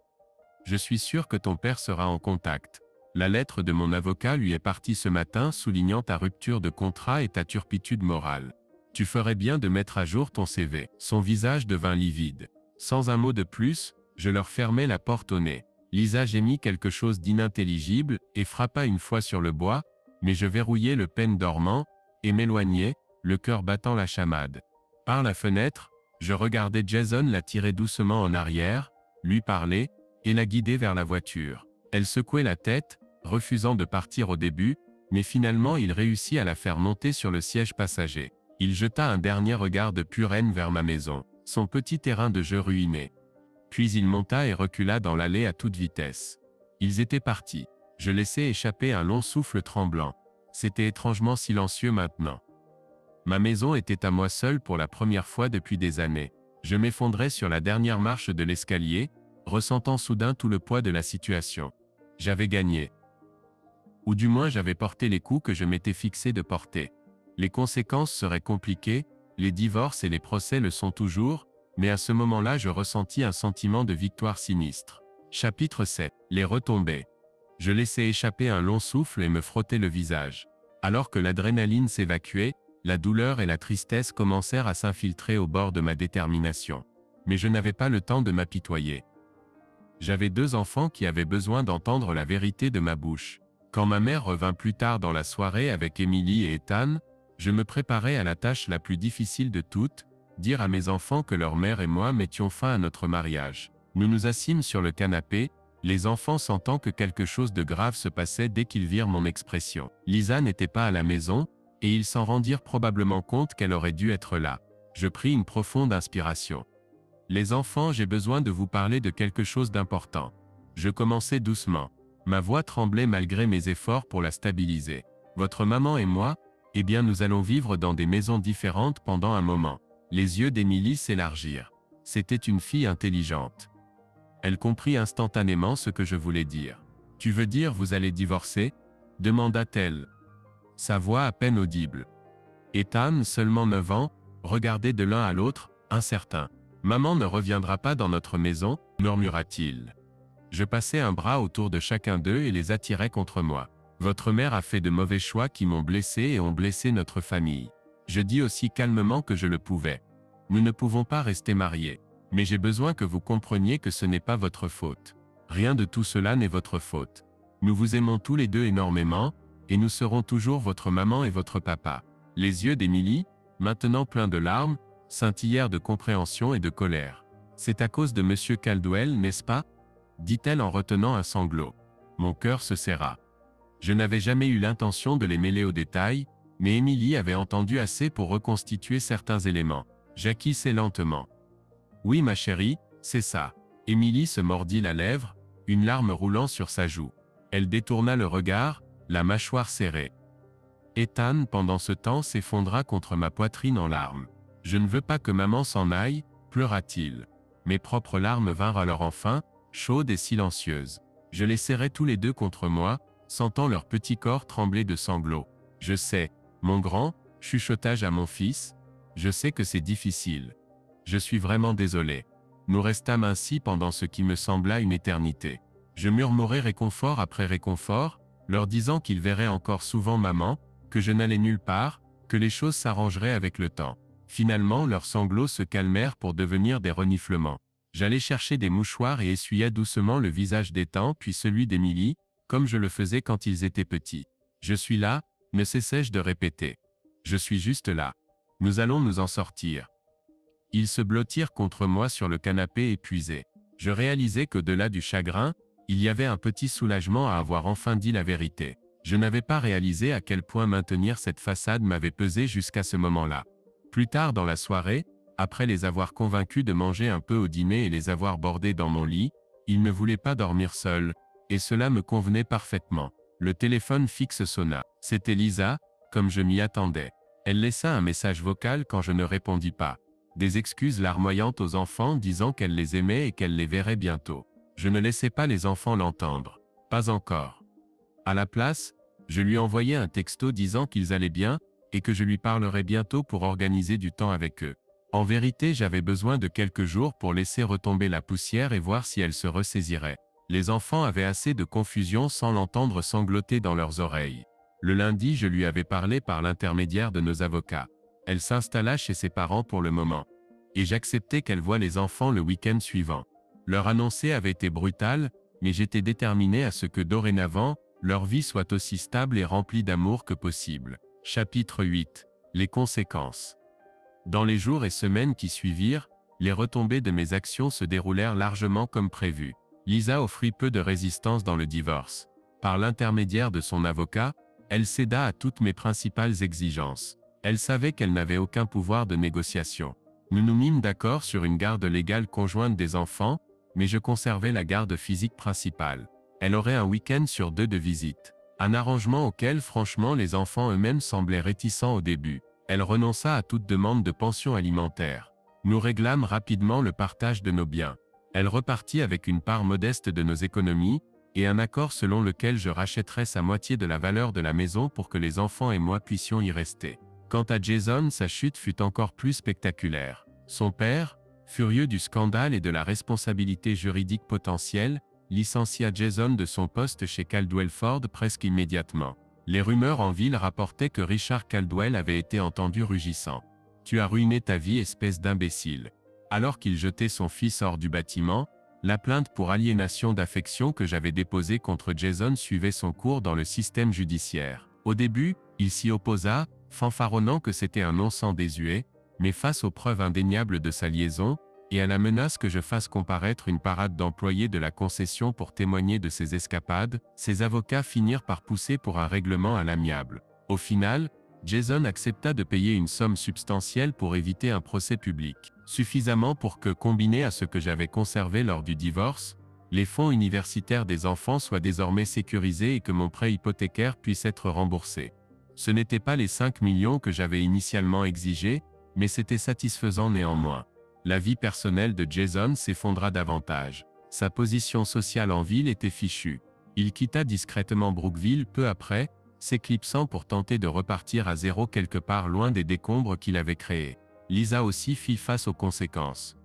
Je suis sûr que ton père sera en contact. La lettre de mon avocat lui est partie ce matin soulignant ta rupture de contrat et ta turpitude morale. Tu ferais bien de mettre à jour ton CV. Son visage devint livide. Sans un mot de plus, je leur fermai la porte au nez. Lisa gémit quelque chose d'inintelligible et frappa une fois sur le bois, mais je verrouillai le pêne dormant et m'éloignai, le cœur battant la chamade. Par la fenêtre, je regardais Jason la tirer doucement en arrière, lui parler, et la guider vers la voiture. Elle secouait la tête, refusant de partir au début, mais finalement il réussit à la faire monter sur le siège passager. Il jeta un dernier regard de pure haine vers ma maison, son petit terrain de jeu ruiné. Puis il monta et recula dans l'allée à toute vitesse. Ils étaient partis. Je laissai échapper un long souffle tremblant. C'était étrangement silencieux maintenant. Ma maison était à moi seul pour la première fois depuis des années. Je m'effondrais sur la dernière marche de l'escalier, ressentant soudain tout le poids de la situation. J'avais gagné. Ou du moins j'avais porté les coups que je m'étais fixé de porter. Les conséquences seraient compliquées, les divorces et les procès le sont toujours, mais à ce moment-là je ressentis un sentiment de victoire sinistre. Chapitre 7. Les retombées. Je laissai échapper un long souffle et me frottai le visage. Alors que l'adrénaline s'évacuait, la douleur et la tristesse commencèrent à s'infiltrer au bord de ma détermination. Mais je n'avais pas le temps de m'apitoyer. J'avais 2 enfants qui avaient besoin d'entendre la vérité de ma bouche. Quand ma mère revint plus tard dans la soirée avec Emily et Ethan, je me préparais à la tâche la plus difficile de toutes, dire à mes enfants que leur mère et moi mettions fin à notre mariage. Nous nous assîmes sur le canapé, les enfants sentant que quelque chose de grave se passait dès qu'ils virent mon expression. Lisa n'était pas à la maison, et ils s'en rendirent probablement compte qu'elle aurait dû être là. Je pris une profonde inspiration. Les enfants, j'ai besoin de vous parler de quelque chose d'important. Je commençai doucement. Ma voix tremblait malgré mes efforts pour la stabiliser. Votre maman et moi, eh bien nous allons vivre dans des maisons différentes pendant un moment. Les yeux d'Émilie s'élargirent. C'était une fille intelligente. Elle comprit instantanément ce que je voulais dire. « Tu veux dire vous allez divorcer ?» demanda-t-elle. Sa voix à peine audible. Ethan, seulement 9 ans, regardait de l'un à l'autre, incertain. « Maman ne reviendra pas dans notre maison ?» murmura-t-il. Je passais un bras autour de chacun d'eux et les attirais contre moi. Votre mère a fait de mauvais choix qui m'ont blessé et ont blessé notre famille. Je dis aussi calmement que je le pouvais. Nous ne pouvons pas rester mariés. Mais j'ai besoin que vous compreniez que ce n'est pas votre faute. Rien de tout cela n'est votre faute. Nous vous aimons tous les deux énormément, et nous serons toujours votre maman et votre papa. Les yeux d'Émilie, maintenant pleins de larmes, scintillèrent de compréhension et de colère. C'est à cause de Monsieur Caldwell, n'est-ce pas? Dit-elle en retenant un sanglot. Mon cœur se serra. Je n'avais jamais eu l'intention de les mêler aux détails, mais Émilie avait entendu assez pour reconstituer certains éléments. J'acquiesçai lentement. Oui, ma chérie, c'est ça. Émilie se mordit la lèvre, une larme roulant sur sa joue. Elle détourna le regard, la mâchoire serrée. Ethan, pendant ce temps, s'effondra contre ma poitrine en larmes. Je ne veux pas que maman s'en aille, pleura-t-il. Mes propres larmes vinrent alors enfin, chaudes et silencieuses. Je les serrai tous les deux contre moi, sentant leur petit corps trembler de sanglots. Je sais, mon grand, chuchotai-je à mon fils, je sais que c'est difficile. Je suis vraiment désolé. Nous restâmes ainsi pendant ce qui me sembla une éternité. Je murmurai réconfort après réconfort, leur disant qu'ils verraient encore souvent maman, que je n'allais nulle part, que les choses s'arrangeraient avec le temps. Finalement, leurs sanglots se calmèrent pour devenir des reniflements. J'allai chercher des mouchoirs et essuya doucement le visage d'Ethan puis celui d'Émilie, comme je le faisais quand ils étaient petits. Je suis là, ne cessai-je de répéter. Je suis juste là. Nous allons nous en sortir. Ils se blottirent contre moi sur le canapé épuisé. Je réalisais qu'au-delà du chagrin, il y avait un petit soulagement à avoir enfin dit la vérité. Je n'avais pas réalisé à quel point maintenir cette façade m'avait pesé jusqu'à ce moment-là. Plus tard dans la soirée, après les avoir convaincus de manger un peu au dîner et les avoir bordés dans mon lit, ils ne voulaient pas dormir seuls, et cela me convenait parfaitement. Le téléphone fixe sonna. C'était Lisa, comme je m'y attendais. Elle laissa un message vocal quand je ne répondis pas. Des excuses larmoyantes aux enfants disant qu'elle les aimait et qu'elle les verrait bientôt. Je ne laissais pas les enfants l'entendre. Pas encore. À la place, je lui envoyais un texto disant qu'ils allaient bien, et que je lui parlerais bientôt pour organiser du temps avec eux. En vérité, j'avais besoin de quelques jours pour laisser retomber la poussière et voir si elle se ressaisirait. Les enfants avaient assez de confusion sans l'entendre sangloter dans leurs oreilles. Le lundi, je lui avais parlé par l'intermédiaire de nos avocats. Elle s'installa chez ses parents pour le moment. Et j'acceptais qu'elle voie les enfants le week-end suivant. Leur annoncer avait été brutal, mais j'étais déterminé à ce que dorénavant, leur vie soit aussi stable et remplie d'amour que possible. Chapitre 8. Les conséquences. Dans les jours et semaines qui suivirent, les retombées de mes actions se déroulèrent largement comme prévu. Lisa offrit peu de résistance dans le divorce. Par l'intermédiaire de son avocat, elle céda à toutes mes principales exigences. Elle savait qu'elle n'avait aucun pouvoir de négociation. Nous nous mîmes d'accord sur une garde légale conjointe des enfants, mais je conservais la garde physique principale. Elle aurait un week-end sur 2 de visite. Un arrangement auquel franchement les enfants eux-mêmes semblaient réticents au début. Elle renonça à toute demande de pension alimentaire. Nous réglâmes rapidement le partage de nos biens. Elle repartit avec une part modeste de nos économies, et un accord selon lequel je rachèterais sa moitié de la valeur de la maison pour que les enfants et moi puissions y rester. Quant à Jason, sa chute fut encore plus spectaculaire. Son père, furieux du scandale et de la responsabilité juridique potentielle, licencia Jason de son poste chez Caldwell Ford presque immédiatement. Les rumeurs en ville rapportaient que Richard Caldwell avait été entendu rugissant. « Tu as ruiné ta vie, espèce d'imbécile !» Alors qu'il jetait son fils hors du bâtiment, la plainte pour aliénation d'affection que j'avais déposée contre Jason suivait son cours dans le système judiciaire. Au début, il s'y opposa, fanfaronnant que c'était un non-sens désuet, mais face aux preuves indéniables de sa liaison, et à la menace que je fasse comparaître une parade d'employés de la concession pour témoigner de ses escapades, ses avocats finirent par pousser pour un règlement à l'amiable. Au final, Jason accepta de payer une somme substantielle pour éviter un procès public, suffisamment pour que, combiné à ce que j'avais conservé lors du divorce, les fonds universitaires des enfants soient désormais sécurisés et que mon prêt hypothécaire puisse être remboursé. Ce n'étaient pas les 5 millions que j'avais initialement exigés, mais c'était satisfaisant néanmoins. La vie personnelle de Jason s'effondra davantage. Sa position sociale en ville était fichue. Il quitta discrètement Brookville peu après, s'éclipsant pour tenter de repartir à zéro quelque part loin des décombres qu'il avait créés. Lisa aussi fit face aux conséquences.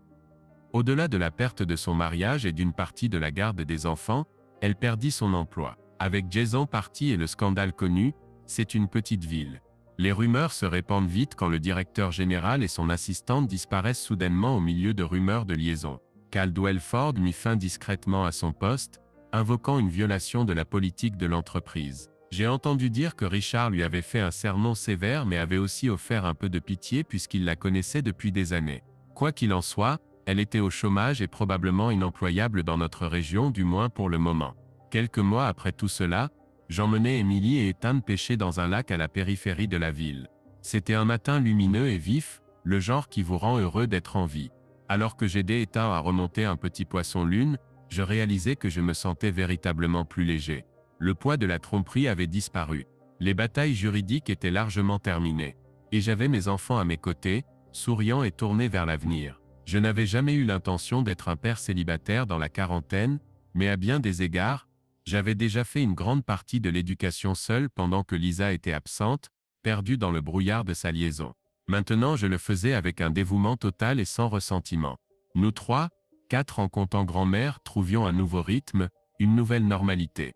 Au-delà de la perte de son mariage et d'une partie de la garde des enfants, elle perdit son emploi. Avec Jason parti et le scandale connu, c'est une petite ville. Les rumeurs se répandent vite quand le directeur général et son assistante disparaissent soudainement au milieu de rumeurs de liaison. Caldwell Ford mit fin discrètement à son poste, invoquant une violation de la politique de l'entreprise. J'ai entendu dire que Richard lui avait fait un sermon sévère mais avait aussi offert un peu de pitié puisqu'il la connaissait depuis des années. Quoi qu'il en soit, elle était au chômage et probablement inemployable dans notre région, du moins pour le moment. Quelques mois après tout cela, j'emmenai Emily et Ethan pêcher dans un lac à la périphérie de la ville. C'était un matin lumineux et vif, le genre qui vous rend heureux d'être en vie. Alors que j'aidais Ethan à remonter un petit poisson-lune, je réalisais que je me sentais véritablement plus léger. Le poids de la tromperie avait disparu. Les batailles juridiques étaient largement terminées. Et j'avais mes enfants à mes côtés, souriants et tournés vers l'avenir. Je n'avais jamais eu l'intention d'être un père célibataire dans la quarantaine, mais à bien des égards, j'avais déjà fait une grande partie de l'éducation seule pendant que Lisa était absente, perdue dans le brouillard de sa liaison. Maintenant je le faisais avec un dévouement total et sans ressentiment. Nous trois, 4 en comptant grand-mère, trouvions un nouveau rythme, une nouvelle normalité.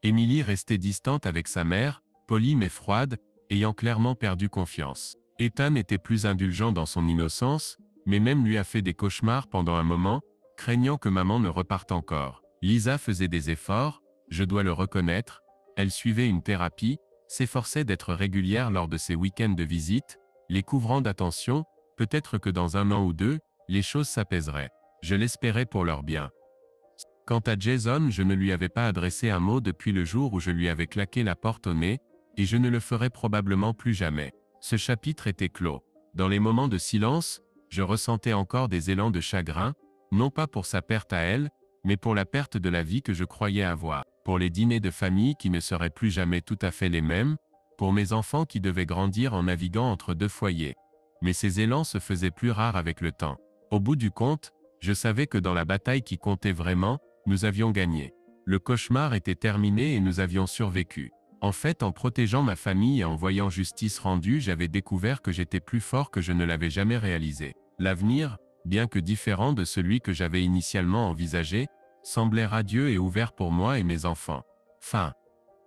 Emily restait distante avec sa mère, polie mais froide, ayant clairement perdu confiance. Ethan était plus indulgent dans son innocence, mais même lui a fait des cauchemars pendant un moment, craignant que maman ne reparte encore. Lisa faisait des efforts, je dois le reconnaître, elle suivait une thérapie, s'efforçait d'être régulière lors de ses week-ends de visite, les couvrant d'attention, peut-être que dans 1 an ou 2, les choses s'apaiseraient. Je l'espérais pour leur bien. Quant à Jason, je ne lui avais pas adressé un mot depuis le jour où je lui avais claqué la porte au nez, et je ne le ferai probablement plus jamais. Ce chapitre était clos. Dans les moments de silence, je ressentais encore des élans de chagrin, non pas pour sa perte à elle, mais pour la perte de la vie que je croyais avoir, pour les dîners de famille qui ne seraient plus jamais tout à fait les mêmes, pour mes enfants qui devaient grandir en naviguant entre 2 foyers. Mais ces élans se faisaient plus rares avec le temps. Au bout du compte, je savais que dans la bataille qui comptait vraiment, nous avions gagné. Le cauchemar était terminé et nous avions survécu. En fait, en protégeant ma famille et en voyant justice rendue, j'avais découvert que j'étais plus fort que je ne l'avais jamais réalisé. L'avenir, bien que différent de celui que j'avais initialement envisagé, semblait radieux et ouvert pour moi et mes enfants. Fin.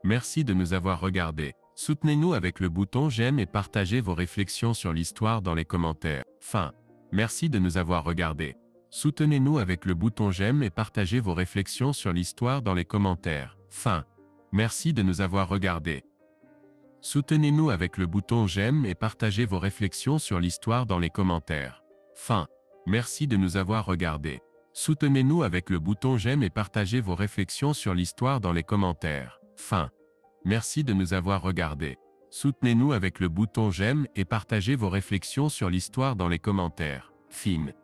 Merci de nous avoir regardés. Soutenez-nous avec le bouton j'aime et partagez vos réflexions sur l'histoire dans les commentaires. Fin. Merci de nous avoir regardés. Soutenez-nous avec le bouton j'aime et partagez vos réflexions sur l'histoire dans les commentaires. Fin. Merci de nous avoir regardés. Soutenez-nous avec le bouton j'aime et partagez vos réflexions sur l'histoire dans les commentaires. Fin. Merci de nous avoir regardés. Soutenez-nous avec le bouton j'aime et partagez vos réflexions sur l'histoire dans les commentaires. Fin. Merci de nous avoir regardés. Soutenez-nous avec le bouton j'aime et partagez vos réflexions sur l'histoire dans les commentaires. Fin.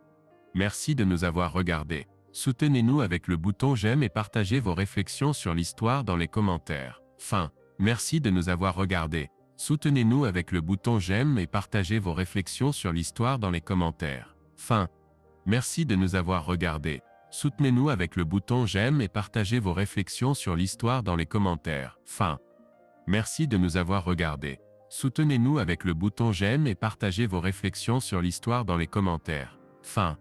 Merci de nous avoir regardés. Soutenez-nous avec le bouton j'aime et partagez vos réflexions sur l'histoire dans les commentaires. Fin. Merci de nous avoir regardés. Soutenez-nous avec le bouton j'aime et partagez vos réflexions sur l'histoire dans les commentaires. Fin. Merci de nous avoir regardés. Soutenez-nous avec le bouton j'aime et partagez vos réflexions sur l'histoire dans les commentaires. Fin. Merci de nous avoir regardés. Soutenez-nous avec le bouton j'aime et partagez vos réflexions sur l'histoire dans les commentaires. Fin.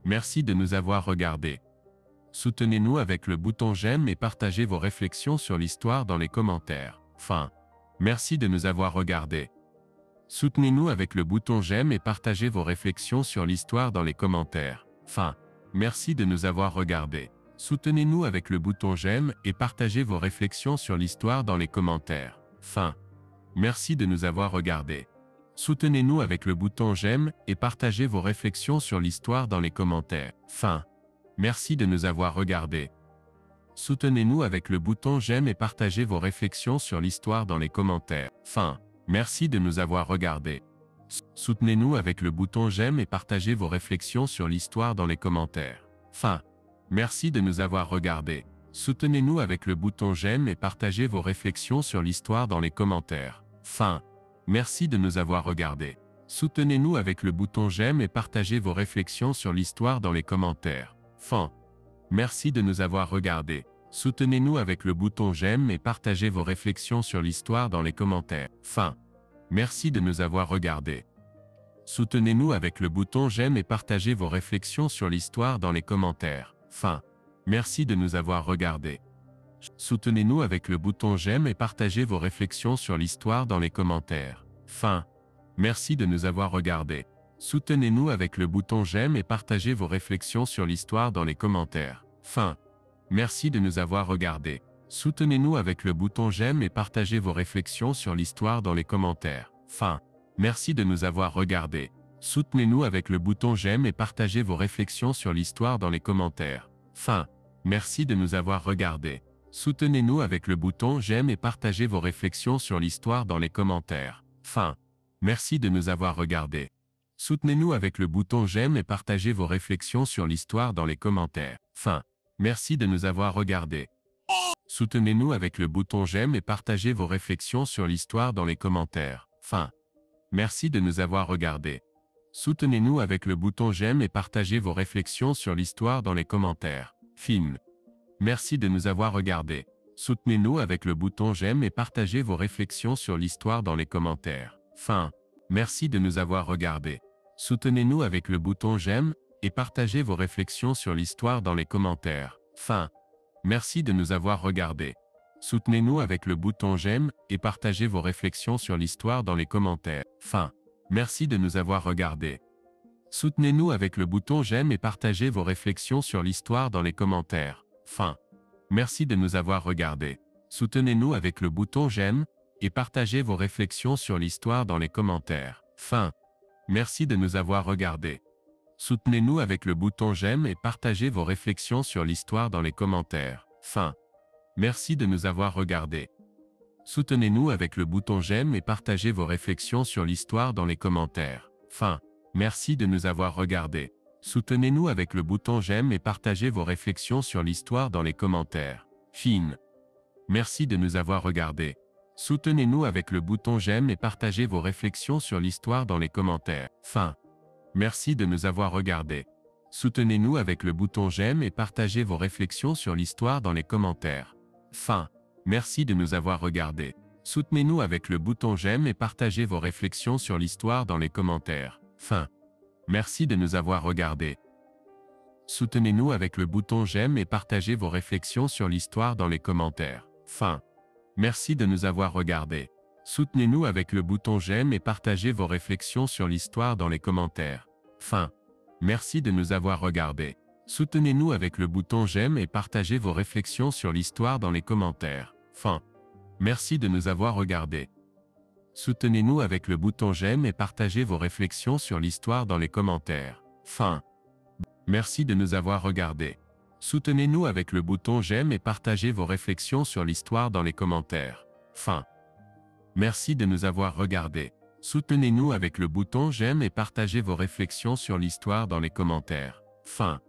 Merci de nous avoir regardés. Soutenez-nous avec le bouton j'aime et partagez vos réflexions sur l'histoire dans les commentaires. Fin. Merci de nous avoir regardés. Soutenez-nous avec le bouton j'aime et partagez vos réflexions sur l'histoire dans les commentaires. Fin. Merci de nous avoir regardés. Soutenez-nous avec le bouton j'aime et partagez vos réflexions sur l'histoire dans les commentaires. Fin. Merci de nous avoir regardés. Soutenez-nous avec le bouton j'aime et partagez vos réflexions sur l'histoire dans les commentaires. Fin. Merci de nous avoir regardés. Soutenez-nous avec le bouton j'aime et partagez vos réflexions sur l'histoire dans les commentaires. Fin. Merci de nous avoir regardés. Soutenez-nous avec le bouton j'aime et partagez vos réflexions sur l'histoire dans les commentaires. Fin. Merci de nous avoir regardés. Soutenez-nous avec le bouton j'aime et partagez vos réflexions sur l'histoire dans les commentaires. Fin. Merci de nous avoir regardés. Soutenez-nous avec le bouton j'aime et partagez vos réflexions sur l'histoire dans les commentaires. Fin. Merci de nous avoir regardés. Soutenez-nous avec le bouton j'aime et partagez vos réflexions sur l'histoire dans les commentaires. Fin. Merci de nous avoir regardés. Soutenez-nous avec le bouton j'aime et partagez vos réflexions sur l'histoire dans les commentaires. Fin. Merci de nous avoir regardés. Soutenez-nous avec le bouton j'aime et partagez vos réflexions sur l'histoire dans les commentaires. Fin. Merci de nous avoir regardés. Soutenez-nous avec le bouton j'aime et partagez vos réflexions sur l'histoire dans les commentaires. Fin. Merci de nous avoir regardés. Soutenez-nous avec le bouton j'aime et partagez vos réflexions sur l'histoire dans les commentaires. Fin. Merci de nous avoir regardés. Soutenez-nous avec le bouton j'aime et partagez vos réflexions sur l'histoire dans les commentaires. Fin. Merci de nous avoir regardés. Soutenez-nous avec le bouton j'aime et partagez vos réflexions sur l'histoire dans les commentaires. Fin. Merci de nous avoir regardés. Soutenez-nous avec le bouton j'aime et partagez vos réflexions sur l'histoire dans les commentaires. Fin. Merci de nous avoir regardés. Soutenez-nous avec le bouton j'aime et partagez vos réflexions sur l'histoire dans les commentaires. Fin. Merci de nous avoir regardés. Soutenez-nous avec le bouton j'aime et partagez vos réflexions sur l'histoire dans les commentaires. Fin. Merci de nous avoir regardés. Soutenez-nous avec le bouton j'aime et partagez vos réflexions sur l'histoire dans les commentaires. Fin. Merci de nous avoir regardés. Soutenez-nous avec le bouton j'aime et partagez vos réflexions sur l'histoire dans les commentaires. Fin. Merci de nous avoir regardés. Soutenez-nous avec le bouton j'aime et partagez vos réflexions sur l'histoire dans les commentaires. Fin. Merci de nous avoir regardés. Soutenez-nous avec le bouton j'aime et partagez vos réflexions sur l'histoire dans les commentaires. Fin. Merci de nous avoir regardés. Soutenez-nous avec le bouton j'aime et partagez vos réflexions sur l'histoire dans les commentaires. Fin. Merci de nous avoir regardés. Soutenez-nous avec le bouton j'aime et partagez vos réflexions sur l'histoire dans les commentaires. Fin. Merci de nous avoir regardés. Soutenez-nous avec le bouton j'aime et partagez vos réflexions sur l'histoire dans les commentaires. Fin. Merci de nous avoir regardés. Soutenez-nous avec le bouton j'aime et partagez vos réflexions sur l'histoire dans les commentaires. Fin. Merci de nous avoir regardés. Soutenez-nous avec le bouton j'aime et partagez vos réflexions sur l'histoire dans les commentaires. Fin. Merci de nous avoir regardés. Soutenez-nous avec le bouton j'aime et partagez vos réflexions sur l'histoire dans les commentaires. Fin. Merci de nous avoir regardés. Soutenez-nous avec le bouton j'aime et partagez vos réflexions sur l'histoire dans les commentaires. Fin. Merci de nous avoir regardés. Soutenez-nous avec le bouton j'aime et partagez vos réflexions sur l'histoire dans les commentaires. Fin. Merci de nous avoir regardés. Soutenez-nous avec le bouton j'aime et partagez vos réflexions sur l'histoire dans les commentaires. Fin. Merci de nous avoir regardés. Soutenez-nous avec le bouton j'aime et partagez vos réflexions sur l'histoire dans les commentaires. Fin. Merci de nous avoir regardés. Soutenez-nous avec le bouton j'aime et partagez vos réflexions sur l'histoire dans les commentaires. Fin. Merci de nous avoir regardés. Soutenez-nous avec le bouton j'aime et partagez vos réflexions sur l'histoire dans les commentaires. Fin. Merci de nous avoir regardés. Soutenez-nous avec le bouton j'aime et partagez vos réflexions sur l'histoire dans les commentaires. Fin.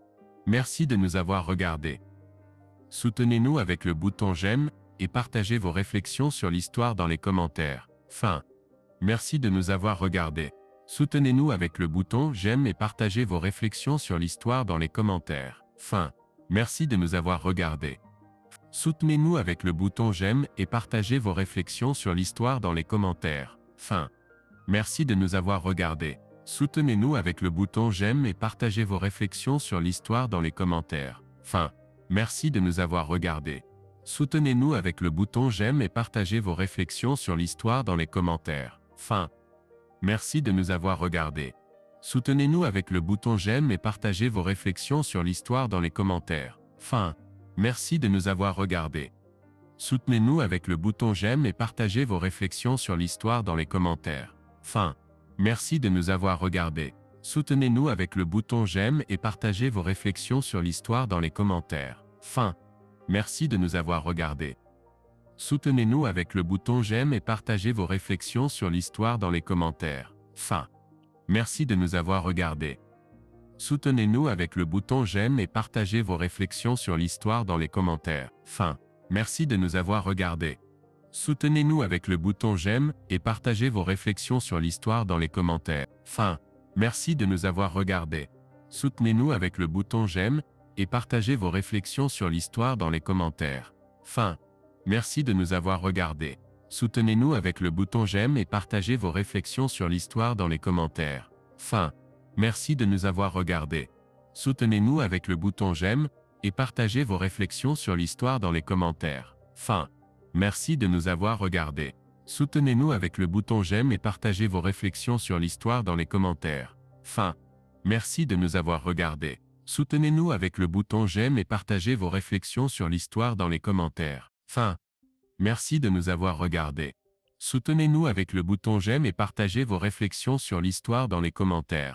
Merci de nous avoir regardés. Soutenez-nous avec le bouton j'aime et partagez vos réflexions sur l'histoire dans les commentaires. Fin. Merci de nous avoir regardés. Soutenez-nous avec le bouton j'aime et partagez vos réflexions sur l'histoire dans les commentaires. Fin. Merci de nous avoir regardés. Soutenez-nous avec le bouton j'aime et partagez vos réflexions sur l'histoire dans les commentaires. Fin. Merci de nous avoir regardés. Soutenez-nous avec le bouton j'aime et partagez vos réflexions sur l'histoire dans les commentaires. Fin. Merci de nous avoir regardés. Soutenez-nous avec le bouton j'aime et partagez vos réflexions sur l'histoire dans les commentaires. Fin. Merci de nous avoir regardés. Soutenez-nous avec le bouton j'aime et partagez vos réflexions sur l'histoire dans les commentaires. Fin. Merci de nous avoir regardés. Soutenez-nous avec le bouton j'aime et partagez vos réflexions sur l'histoire dans les commentaires. Fin. Merci de nous avoir regardés. Soutenez-nous avec le bouton j'aime et partagez vos réflexions sur l'histoire dans les commentaires. Fin. Merci de nous avoir regardés. Soutenez-nous avec le bouton j'aime et partagez vos réflexions sur l'histoire dans les commentaires. Fin. Merci de nous avoir regardés. Soutenez-nous avec le bouton j'aime et partagez vos réflexions sur l'histoire dans les commentaires. Fin. Merci de nous avoir regardés. Soutenez-nous avec le bouton j'aime et partagez vos réflexions sur l'histoire dans les commentaires. Fin. Merci de nous avoir regardés. Soutenez-nous avec le bouton j'aime et partagez vos réflexions sur l'histoire dans les commentaires. Fin. Merci de nous avoir regardés. Soutenez-nous avec le bouton j'aime et partagez vos réflexions sur l'histoire dans les commentaires. Fin. Merci de nous avoir regardés. Soutenez-nous avec le bouton j'aime, et partagez vos réflexions sur l'histoire dans les commentaires. Fin. Merci de nous avoir regardés. Soutenez-nous avec le bouton j'aime et partagez vos réflexions sur l'histoire dans les commentaires. Fin. Merci de nous avoir regardés. Soutenez-nous avec le bouton j'aime et partagez vos réflexions sur l'histoire dans les commentaires. Fin. Merci de nous avoir regardés. Soutenez-nous avec le bouton j'aime et partagez vos réflexions sur l'histoire dans les commentaires.